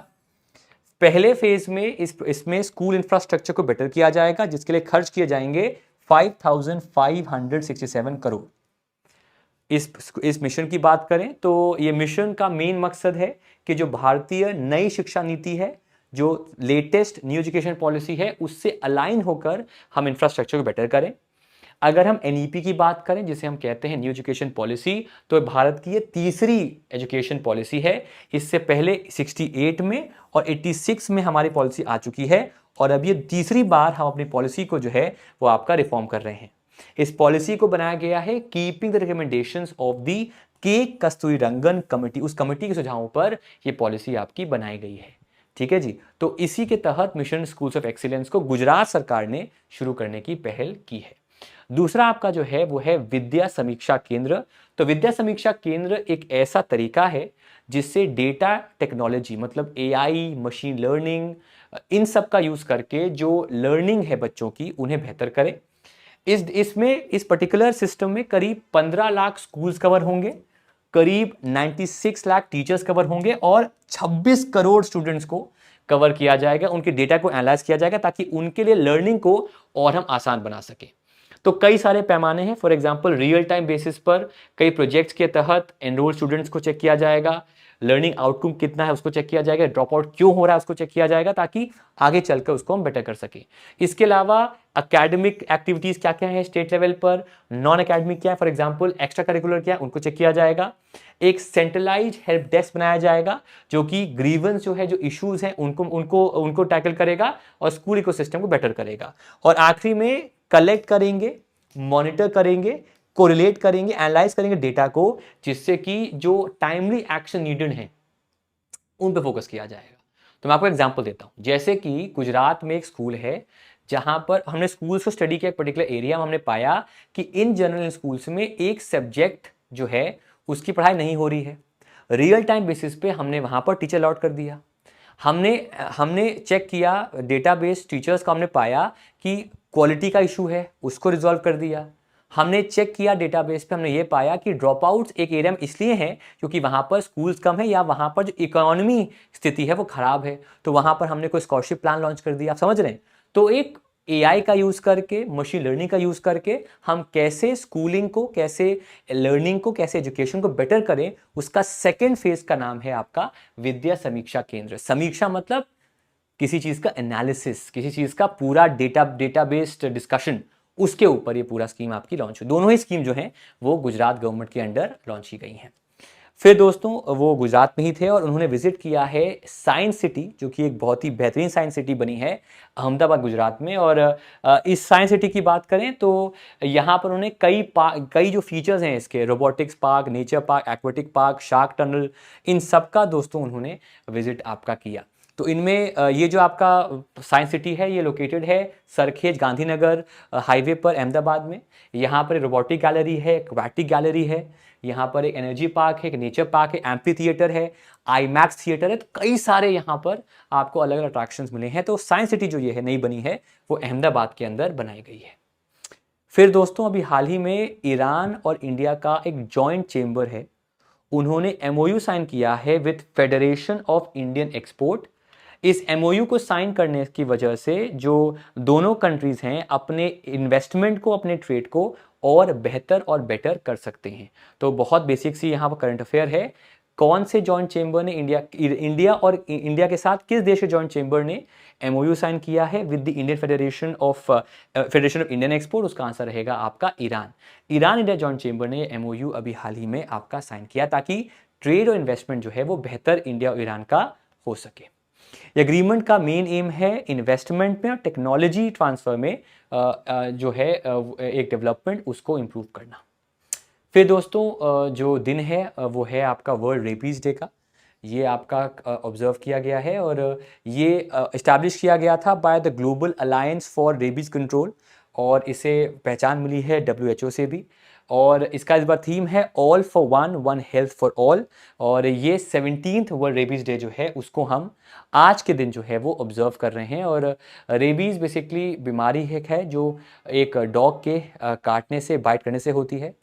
पहले फेज में इसमें स्कूल इंफ्रास्ट्रक्चर को बेटर किया जाएगा जिसके लिए खर्च किए जाएंगे 5,567 करोड़। इस मिशन की बात करें तो ये मिशन का मेन मकसद है कि जो भारतीय नई शिक्षा नीति है, जो लेटेस्ट न्यू एजुकेशन पॉलिसी है, उससे अलाइन होकर हम इंफ्रास्ट्रक्चर को बेटर करें। अगर हम NEP की बात करें, जिसे हम कहते हैं न्यू एजुकेशन पॉलिसी, तो भारत की ये तीसरी एजुकेशन पॉलिसी है। इससे पहले 68 में और 86 में हमारी पॉलिसी आ चुकी है और अब ये तीसरी बार हम अपनी पॉलिसी को जो है वो आपका रिफॉर्म कर रहे हैं। इस पॉलिसी को बनाया गया है keeping the recommendations of the के कस्तूरीरंगन कमेटी, उस कमेटी के सुझावों पर यह पॉलिसी आपकी बनाई गई है। ठीक है जी। तो इसी के तहत मिशन स्कूल्स ऑफ एक्सीलेंस को गुजरात सरकार ने शुरू करने की पहल की है। दूसरा आपका जो है वो है विद्या समीक्षा केंद्र। तो विद्या समीक्षा केंद्र एक ऐसा तरीका है जिससे डेटा टेक्नोलॉजी मतलब एआई, मशीन लर्निंग, इन सब का यूज करके जो लर्निंग है बच्चों की उन्हें बेहतर करें। इस पर्टिकुलर सिस्टम में करीब 15 लाख स्कूल्स कवर होंगे, करीब 96 लाख टीचर्स कवर होंगे और 26 करोड़ स्टूडेंट्स को कवर किया जाएगा। उनके डेटा को एनालाइज किया जाएगा ताकि उनके लिए लर्निंग को और हम आसान बना सकें। तो कई सारे पैमाने हैं। For example real time basis पर कई प्रोजेक्ट्स के तहत एनरोल स्टूडेंट्स को चेक किया जाएगा, लर्निंग आउटकम कितना है उसको चेक किया जाएगा, ड्रॉप आउट क्यों हो रहा है उसको चेक किया जाएगा ताकि आगे चलकर उसको हम बेटर कर सकें। इसके अलावा एकेडमिक एक्टिविटीज क्या क्या है स्टेट लेवल पर, नॉन एकेडमिक क्या है, फॉर एग्जांपल एक्स्ट्रा करिकुलर क्या है, उनको चेक किया जाएगा। एक सेंट्रलाइज्ड हेल्प डेस्क बनाया जाएगा जो कि ग्रीवेंस जो है, जो इश्यूज हैं उनको उनको उनको टैकल करेगा और स्कूल इकोसिस्टम को बेटर करेगा। और आखिरी में कलेक्ट करेंगे, मॉनिटर करेंगे, कोरिलेट करेंगे, एनालाइज करेंगे डेटा को, जिससे कि जो टाइमली एक्शन नीडेड है उन पे फोकस किया जाएगा। तो मैं आपको एग्जांपल देता हूं। जैसे कि गुजरात में एक स्कूल है जहां पर हमने स्कूल्स को स्टडी किया, एक पर्टिकुलर एरिया में हमने पाया कि इन जनरल स्कूल्स में एक सब्जेक्ट जो है उसकी पढ़ाई नहीं हो रही है। रियल टाइम बेसिस पे हमने वहां पर टीचर अलॉट कर दिया। हमने चेक किया डेटाबेस टीचर्स का, हमने पाया कि क्वालिटी का इशू है, उसको रिजॉल्व कर दिया। हमने चेक किया डेटाबेस पे, हमने ये पाया कि ड्रॉप आउट्स एक एरिया में इसलिए हैं क्योंकि वहां पर स्कूल्स कम है या वहां पर जो इकोनॉमी स्थिति है वो खराब है। तो वहां पर हमने कोई स्कॉलरशिप प्लान लॉन्च कर दिया। आप समझ रहे हैं? तो एक एआई का यूज करके, मशीन लर्निंग का यूज करके हम कैसे स्कूलिंग को, कैसे लर्निंग को, कैसे एजुकेशन को बेटर करें, उसका सेकेंड फेज का नाम है आपका विद्या समीक्षा केंद्र। समीक्षा मतलब किसी चीज का एनालिसिस, किसी चीज का पूरा डेटाबेस्ड डिस्कशन, उसके ऊपर ये पूरा स्कीम आपकी लॉन्च हुई। दोनों ही स्कीम जो हैं वो गुजरात गवर्नमेंट के अंडर लॉन्च की गई हैं। फिर दोस्तों वो गुजरात में ही थे और उन्होंने विजिट किया है साइंस सिटी, जो कि एक बहुत ही बेहतरीन साइंस सिटी बनी है अहमदाबाद गुजरात में। और इस साइंस सिटी की बात करें तो यहाँ पर उन्होंने कई जो फीचर्स हैं इसके, robotics park, nature park, aquatic park, shark tunnel, इन सब का दोस्तों उन्होंने विजिट आपका किया। तो इनमें ये जो आपका साइंस सिटी है ये लोकेटेड है सरखेज गांधीनगर हाईवे पर अहमदाबाद में। यहाँ पर रोबोटिक गैलरी है, एक्वेटिक गैलरी है, यहाँ पर एक एनर्जी पार्क है, एक नेचर पार्क है, एम्फी थिएटर है, आईमैक्स थिएटर है। तो कई सारे यहाँ पर आपको अलग अलग अट्रैक्शंस मिले हैं। तो साइंस सिटी जो ये है नई बनी है वो अहमदाबाद के अंदर बनाई गई है। फिर दोस्तों अभी हाल ही में ईरान और इंडिया का एक जॉइंट चेंबर है, उन्होंने एमओयू साइन किया है with federation of Indian export. इस एमओयू को साइन करने की वजह से जो दोनों कंट्रीज हैं अपने इन्वेस्टमेंट को, अपने ट्रेड को और बेहतर और बेटर कर सकते हैं। तो बहुत बेसिक सी यहाँ पर करंट अफेयर है। कौन से जॉइंट चेंबर ने इंडिया के साथ किस देश के जॉइंट चेंबर ने एमओयू साइन किया है with the Indian federation of Indian export? उसका आंसर रहेगा आपका ईरान इंडिया जॉइंट चेंबर ने एमओयू अभी हाल ही में आपका साइन किया ताकि ट्रेड और इन्वेस्टमेंट जो है वो बेहतर इंडिया और ईरान का हो सके। एग्रीमेंट का मेन एम है इन्वेस्टमेंट में और टेक्नोलॉजी ट्रांसफर में जो है एक डेवलपमेंट उसको इम्प्रूव करना। फिर दोस्तों जो दिन है वो है आपका वर्ल्ड रेबीज डे का। ये आपका ऑब्जर्व किया गया है और ये इस्टेब्लिश किया गया था by the global alliance for rabies control और इसे पहचान मिली है WHO से भी। और इसका इस बार थीम है all for one, one health for all. और ये 17th वर्ल्ड रेबीज डे जो है उसको हम आज के दिन जो है वो ऑब्जर्व कर रहे हैं। और रेबीज बेसिकली बीमारी है जो एक डॉग के काटने से, बाइट करने से होती है।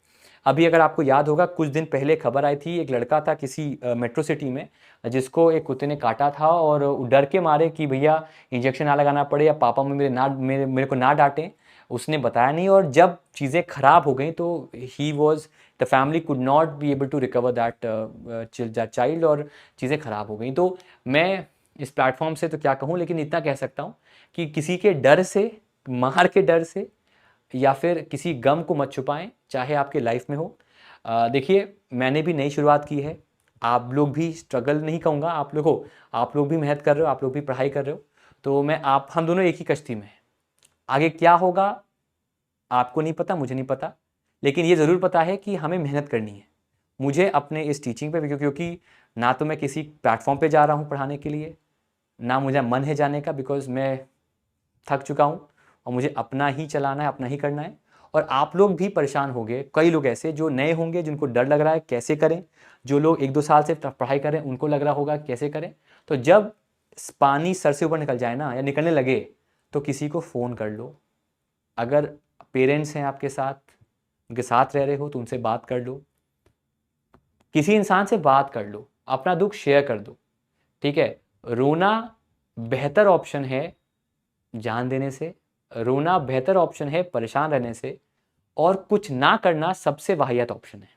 अभी अगर आपको याद होगा कुछ दिन पहले खबर आई थी, एक लड़का था किसी मेट्रो सिटी में जिसको एक कुत्ते ने काटा था और डर के मारे कि भैया इंजेक्शन ना लगाना पड़े या पापा मेरे को ना डांटें, उसने बताया नहीं। और जब चीज़ें ख़राब हो गई तो the family could not be able to recover that child और चीज़ें ख़राब हो गई। तो मैं इस प्लेटफॉर्म से तो क्या कहूँ, लेकिन इतना कह सकता हूँ कि किसी के डर से, मार के डर से या फिर किसी गम को मत छुपाएं, चाहे आपके लाइफ में हो। देखिए मैंने भी नई शुरुआत की है, आप लोग भी स्ट्रगल नहीं कहूँगा, आप लोग भी मेहनत कर रहे हो, आप लोग भी पढ़ाई कर रहे हो, तो हम दोनों एक ही कश्ती में हैं। आगे क्या होगा आपको नहीं पता, मुझे नहीं पता, लेकिन ये ज़रूर पता है कि हमें मेहनत करनी है। मुझे अपने इस टीचिंग पे, क्योंकि ना तो मैं किसी प्लेटफॉर्म पे जा रहा हूँ पढ़ाने के लिए, ना मुझे मन है जाने का, बिकॉज मैं थक चुका हूँ और मुझे अपना ही चलाना है, अपना ही करना है। और आप लोग भी परेशान होंगे, कई लोग ऐसे जो नए होंगे जिनको डर लग रहा है कैसे करें, जो लोग 1-2 साल से पढ़ाई करें उनको लग रहा होगा कैसे करें। तो जब पानी सर से ऊपर निकल जाए ना, या निकलने लगे, तो किसी को फ़ोन कर लो। अगर पेरेंट्स हैं आपके साथ, उनके साथ रह रहे हो, तो उनसे बात कर लो, किसी इंसान से बात कर लो, अपना दुख शेयर कर दो, ठीक है। रोना बेहतर ऑप्शन है जान देने से, रोना बेहतर ऑप्शन है परेशान रहने से, और कुछ ना करना सबसे वाहियात ऑप्शन है,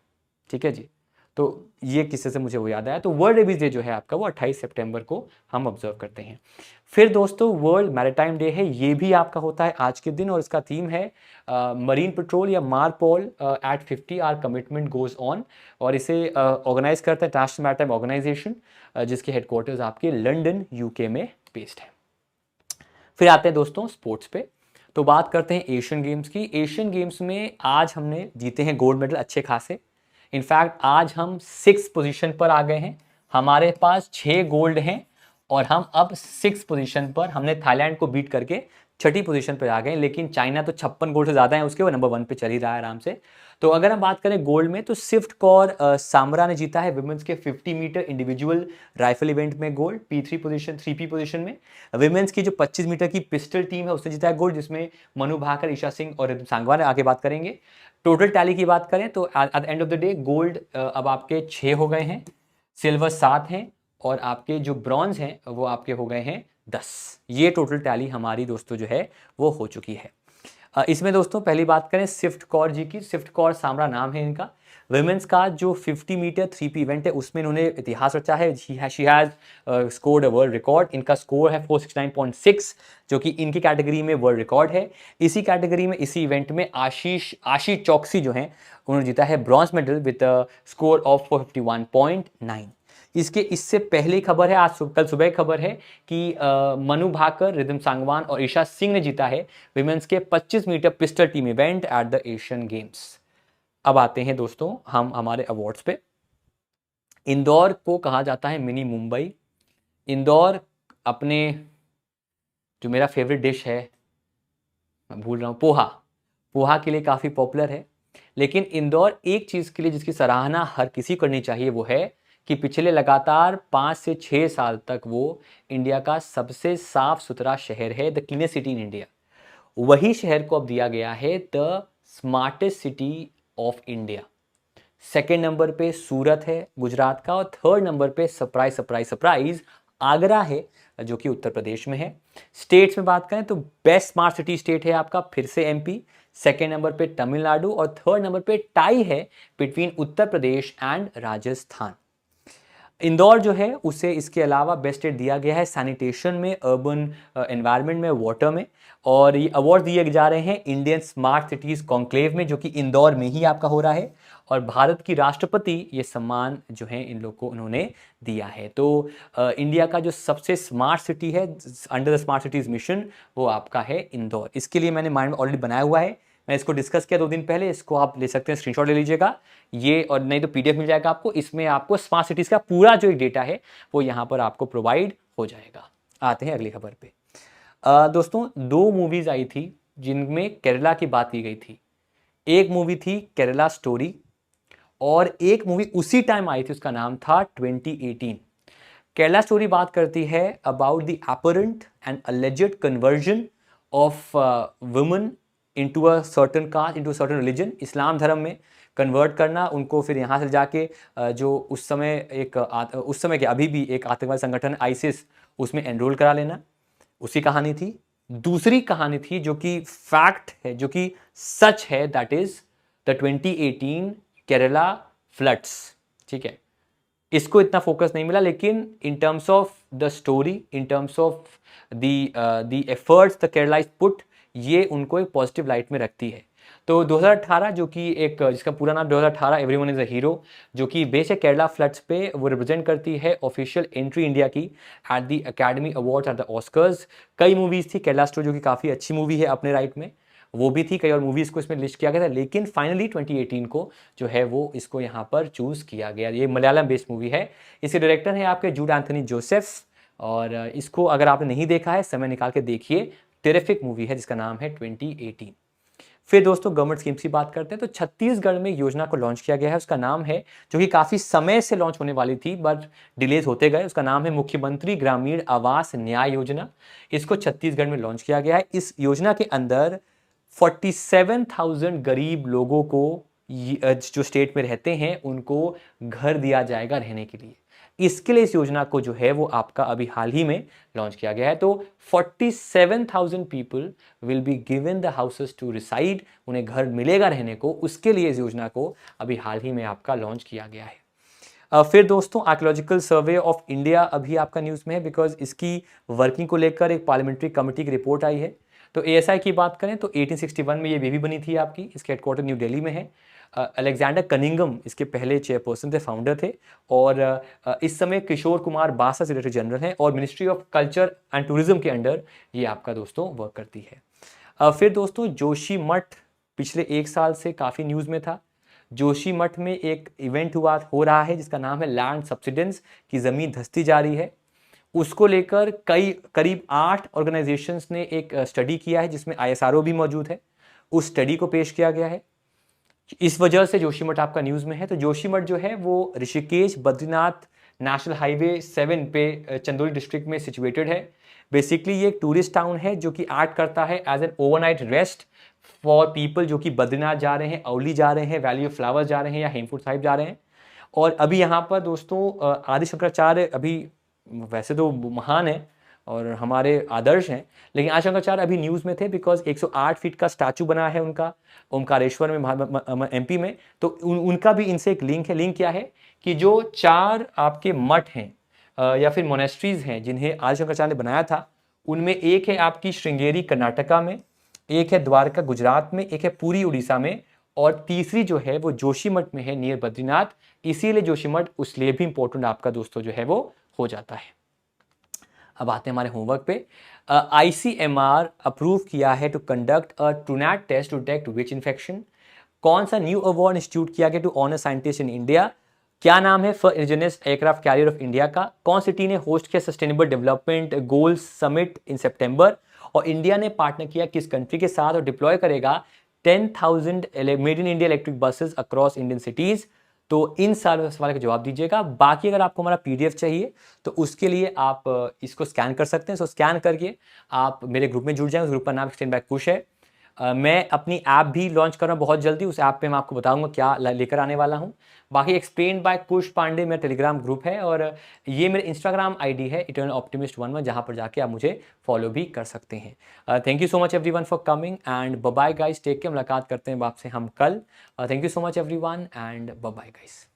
ठीक है जी। तो ये किस्से से मुझे वो याद आया। तो वर्ल्ड रेबीज डे जो है आपका, वो 28 सितंबर को हम ऑब्जर्व करते हैं। फिर दोस्तों वर्ल्ड मैरीटाइम डे है, ये भी आपका होता है आज के दिन, और इसका थीम है मरीन पेट्रोल या MARPOL at 50 our commitment goes on. और इसे ऑर्गेनाइज करता है इंटरनेशनल मैरीटाइम ऑर्गेनाइजेशन, जिसके हेडक्वार्टर्स आपके लंदन यूके में बेस्ड है। फिर आते हैं दोस्तों स्पोर्ट्स पे, तो बात करते हैं एशियन गेम्स की। एशियन गेम्स में आज हमने जीते हैं गोल्ड मेडल अच्छे खासे। इनफैक्ट आज हम 6 पोजीशन पर आ गए हैं, हमारे पास 6 गोल्ड हैं, और हम अब 6 पोजीशन पर, हमने थाईलैंड को बीट करके 6ठी पोजीशन पर आ गए। लेकिन चाइना तो 56 गोल्ड से ज़्यादा है उसके, वो नंबर 1 पे चल ही रहा है आराम से। तो अगर हम बात करें गोल्ड में, तो स्विफ्ट कौर सामरा ने जीता है विमेंस के 50 मीटर इंडिविजुअल राइफल इवेंट में gold, P3 position, 3P position में। विमेंस की जो 25 मीटर की पिस्टल टीम है उसने जीता है गोल्ड, जिसमें मनु भाकर, ईशा सिंह और रितु सांगवान, आगे बात करेंगे। टोटल टैली की बात करें तो at the end of the day gold अब आपके 6 हो गए हैं, सिल्वर 7 हैं, और आपके जो ब्रॉन्ज हैं वो आपके हो गए हैं 10। ये टोटल टैली हमारी दोस्तों जो है वो हो चुकी है। इसमें दोस्तों पहली बात करें स्विफ्ट कौर जी की, स्विफ्ट कौर सामरा नाम है इनका। विमेंस का जो 50 मीटर 3P इवेंट है उसमें इन्होंने इतिहास रचा है। She has scored a world record, इनका स्कोर है 469.6, जो कि इनकी कैटेगरी में वर्ल्ड रिकॉर्ड है। इसी कैटेगरी में, इसी इवेंट में आशीष चौकसी जो हैं उन्होंने जीता है bronze medal with score of 451.9। इससे पहले खबर है, कल सुबह खबर है कि मनु भाकर, रिदम सांगवान और ईशा सिंह ने जीता है विमेंस के 25 metre pistol team event at the Asian Games. अब आते हैं दोस्तों हम हमारे अवार्ड्स पे। इंदौर को कहा जाता है मिनी मुंबई। इंदौर अपने, जो मेरा फेवरेट डिश है, मैं भूल रहा हूँ, पोहा के लिए काफ़ी पॉपुलर है। लेकिन इंदौर एक चीज़ के लिए जिसकी सराहना हर किसी को करनी चाहिए, वो है कि पिछले लगातार 5 से 6 साल तक वो इंडिया का सबसे साफ सुथरा शहर है, the cleanest city in India. वही शहर को अब दिया गया है the smartest city of India. Second number पे सूरत है गुजरात का, और थर्ड नंबर पे सरप्राइज सरप्राइज सरप्राइज आगरा है, जो कि उत्तर प्रदेश में है। स्टेट्स में बात करें तो बेस्ट स्मार्ट सिटी स्टेट है आपका फिर से एमपी, सेकेंड नंबर पे तमिलनाडु, और थर्ड नंबर पे टाई है बिटवीन उत्तर प्रदेश एंड राजस्थान। इंदौर जो है उसे इसके अलावा बेस्ट स्टेट दिया गया है सैनिटेशन में, अर्बन एनवायरनमेंट में, वाटर में, और ये अवार्ड दिए जा रहे हैं इंडियन स्मार्ट सिटीज कॉन्क्लेव में, जो कि इंदौर में ही आपका हो रहा है। और भारत की राष्ट्रपति ये सम्मान जो है इन लोग को उन्होंने दिया है। तो इंडिया का जो सबसे स्मार्ट सिटी है under the smart cities mission, वो आपका है इंदौर। इसके लिए मैंने माइंड में ऑलरेडी बनाया हुआ है, मैं इसको डिस्कस किया 2 दिन पहले, इसको आप ले सकते हैं, स्क्रीनशॉट ले लीजिएगा ये, और नहीं तो पीडीएफ मिल जाएगा आपको। इसमें आपको स्मार्ट सिटीज का पूरा जो एक डेटा है वो यहाँ पर आपको प्रोवाइड हो जाएगा। आते हैं अगली खबर पे। दोस्तों 2 मूवीज आई थी जिनमें केरला की बात की गई थी। एक मूवी थी केरला स्टोरी, और एक मूवी उसी टाइम आई थी, उसका नाम था 2018। केरला स्टोरी बात करती है about the apparent and alleged conversion of women into a certain caste, into a certain religion, Islam धर्म में कन्वर्ट करना उनको, फिर यहाँ से जाके जो उस समय के अभी भी एक आतंकवादी संगठन आईसिस, उसमें एनरोल करा लेना, उसी कहानी थी। दूसरी कहानी थी जो कि फैक्ट है, जो कि सच है, that is the 2018 Kerala floods, ठीक है। इसको इतना फोकस नहीं मिला, लेकिन in terms of the story, in terms of the efforts the Kerala put, ये उनको एक पॉजिटिव लाइट में रखती है। तो 2018 जो कि एक जिसका पूरा नाम 2018 एवरीवन इज अ हीरो, जो कि बेस्ड है केरला फ्लड्स पे, वो रिप्रेजेंट करती है ऑफिशियल एंट्री इंडिया की at the academy awards at the Oscars. कई मूवीज थी, केरला स्टोरी जो कि काफ़ी अच्छी मूवी है अपने राइट में, वो भी थी, कई और मूवीज़ को इसमें लिस्ट किया गया था, लेकिन फाइनली 2018 को जो है वो इसको यहाँ पर चूज़ किया गया। ये मलयालम बेस्ड मूवी है। इसके डायरेक्टर हैं आपके जूड एंथनी जोसेफ, और इसको अगर आपने नहीं देखा है समय निकाल के देखिए, टेरिफिक मूवी है जिसका नाम है 2018। फिर दोस्तों गवर्नमेंट स्कीम्स की बात करते हैं, तो छत्तीसगढ़ में एक योजना को लॉन्च किया गया है, उसका नाम है, जो कि काफ़ी समय से लॉन्च होने वाली थी बट डिलेज होते गए, उसका नाम है मुख्यमंत्री ग्रामीण आवास न्याय योजना। इसको छत्तीसगढ़ में लॉन्च किया गया है। इस योजना के अंदर 47,000 गरीब लोगों को जो स्टेट में रहते हैं उनको घर दिया जाएगा रहने के लिए। इसके लिए इस योजना को जो है वो आपका अभी हाल ही में लॉन्च किया गया है। तो 47,000 people will be given the houses to reside, उन्हें घर मिलेगा रहने को, उसके लिए इस योजना को अभी हाल ही में आपका लॉन्च किया गया है। फिर दोस्तों आर्कियोलॉजिकल सर्वे ऑफ इंडिया अभी आपका न्यूज़ में है, बिकॉज इसकी वर्किंग को लेकर एक पार्लियामेंट्री कमेटी की रिपोर्ट आई है। तो एएसआई की बात करें तो 1861 में ये बेबी बनी थी आपकी, इसके हेडक्वार्टर न्यू दिल्ली में है। अलेक्जेंडर कनिंगम इसके पहले चेयरपर्सन थे, फाउंडर थे, और इस समय किशोर कुमार बासा सेक्रेटरी जनरल हैं, और ministry of culture and tourism के अंडर ये आपका दोस्तों वर्क करती है। फिर दोस्तों जोशी मठ पिछले एक साल से काफ़ी न्यूज़ में था। जोशी मठ में एक इवेंट हो रहा है जिसका नाम है लैंड सब्सिडेंस, की ज़मीन धंसती जा रही है। उसको लेकर करीब 8 ऑर्गेनाइजेशंस ने एक स्टडी किया है जिसमें ISRO भी मौजूद है। उस स्टडी को पेश किया गया है, इस वजह से जोशीमठ आपका न्यूज़ में है। तो जोशीमठ जो है वो ऋषिकेश बद्रीनाथ नेशनल हाईवे 7 पे चंदौली डिस्ट्रिक्ट में सिचुएटेड है। बेसिकली ये एक टूरिस्ट टाउन है जो कि एक्ट करता है as an overnight rest for people जो कि बद्रीनाथ जा रहे हैं, औली जा रहे हैं, वैली ऑफ फ्लावर्स जा रहे हैं, या हेमकुंड साहिब जा रहे हैं। और अभी यहाँ पर दोस्तों आदि शंकराचार्य अभी वैसे तो महान है और हमारे आदर्श हैं, लेकिन आदि शंकराचार्य अभी न्यूज़ में थे बिकॉज 108 फीट का स्टैचू बना है उनका ओमकारेश्वर में MP में। तो उनका भी इनसे एक लिंक है। लिंक क्या है कि जो 4 आपके मठ हैं या फिर मोनेस्ट्रीज हैं जिन्हें आदि शंकराचार्य ने बनाया था, उनमें एक है आपकी श्रृंगेरी कर्नाटका में, एक है द्वारका गुजरात में, एक है पुरी उड़ीसा में, और तीसरी जो है वो जोशीमठ में है नियर बद्रीनाथ। इसीलिए जोशीमठ उसलिए भी इंपॉर्टेंट आपका दोस्तों जो है वो हो जाता है। अब आते हैं हमारे होमवर्क पे। ICMR अप्रूव किया है to conduct a TrueNat test to detect which infection. कौन सा न्यू अवार्ड इंस्टीट्यूट किया गया to honour scientist in India? क्या नाम है for indigenous aircraft carrier of India का? कौन सिटी ने होस्ट किया sustainable development goals summit in सितंबर? और इंडिया ने पार्टनर किया किस कंट्री के साथ और डिप्लॉय करेगा 10,000 made in India electric buses across Indian cities? तो इन सारे सवाल का जवाब दीजिएगा। बाकी अगर आपको हमारा PDF चाहिए तो उसके लिए आप इसको स्कैन कर सकते हैं। सो स्कैन करके आप मेरे ग्रुप में जुड़ जाएं। उस ग्रुप का नाम एक्सटेंड बाय कुश है। मैं अपनी ऐप भी लॉन्च कर रहा हूँ बहुत जल्दी। उस ऐप पे मैं आपको बताऊंगा क्या लेकर आने वाला हूँ। बाकी एक्सप्लेन बाय कुश पांडे मेरा टेलीग्राम ग्रुप है, और ये मेरे इंस्टाग्राम ID है इटर्नल ऑप्टिमिस्ट 11, जहाँ पर जाके आप मुझे फॉलो भी कर सकते हैं। Thank you so much everyone for coming and bye bye guys, take care. मुलाकात करते हैं आपसे हम कल। Thank you so much everyone and bye bye guys.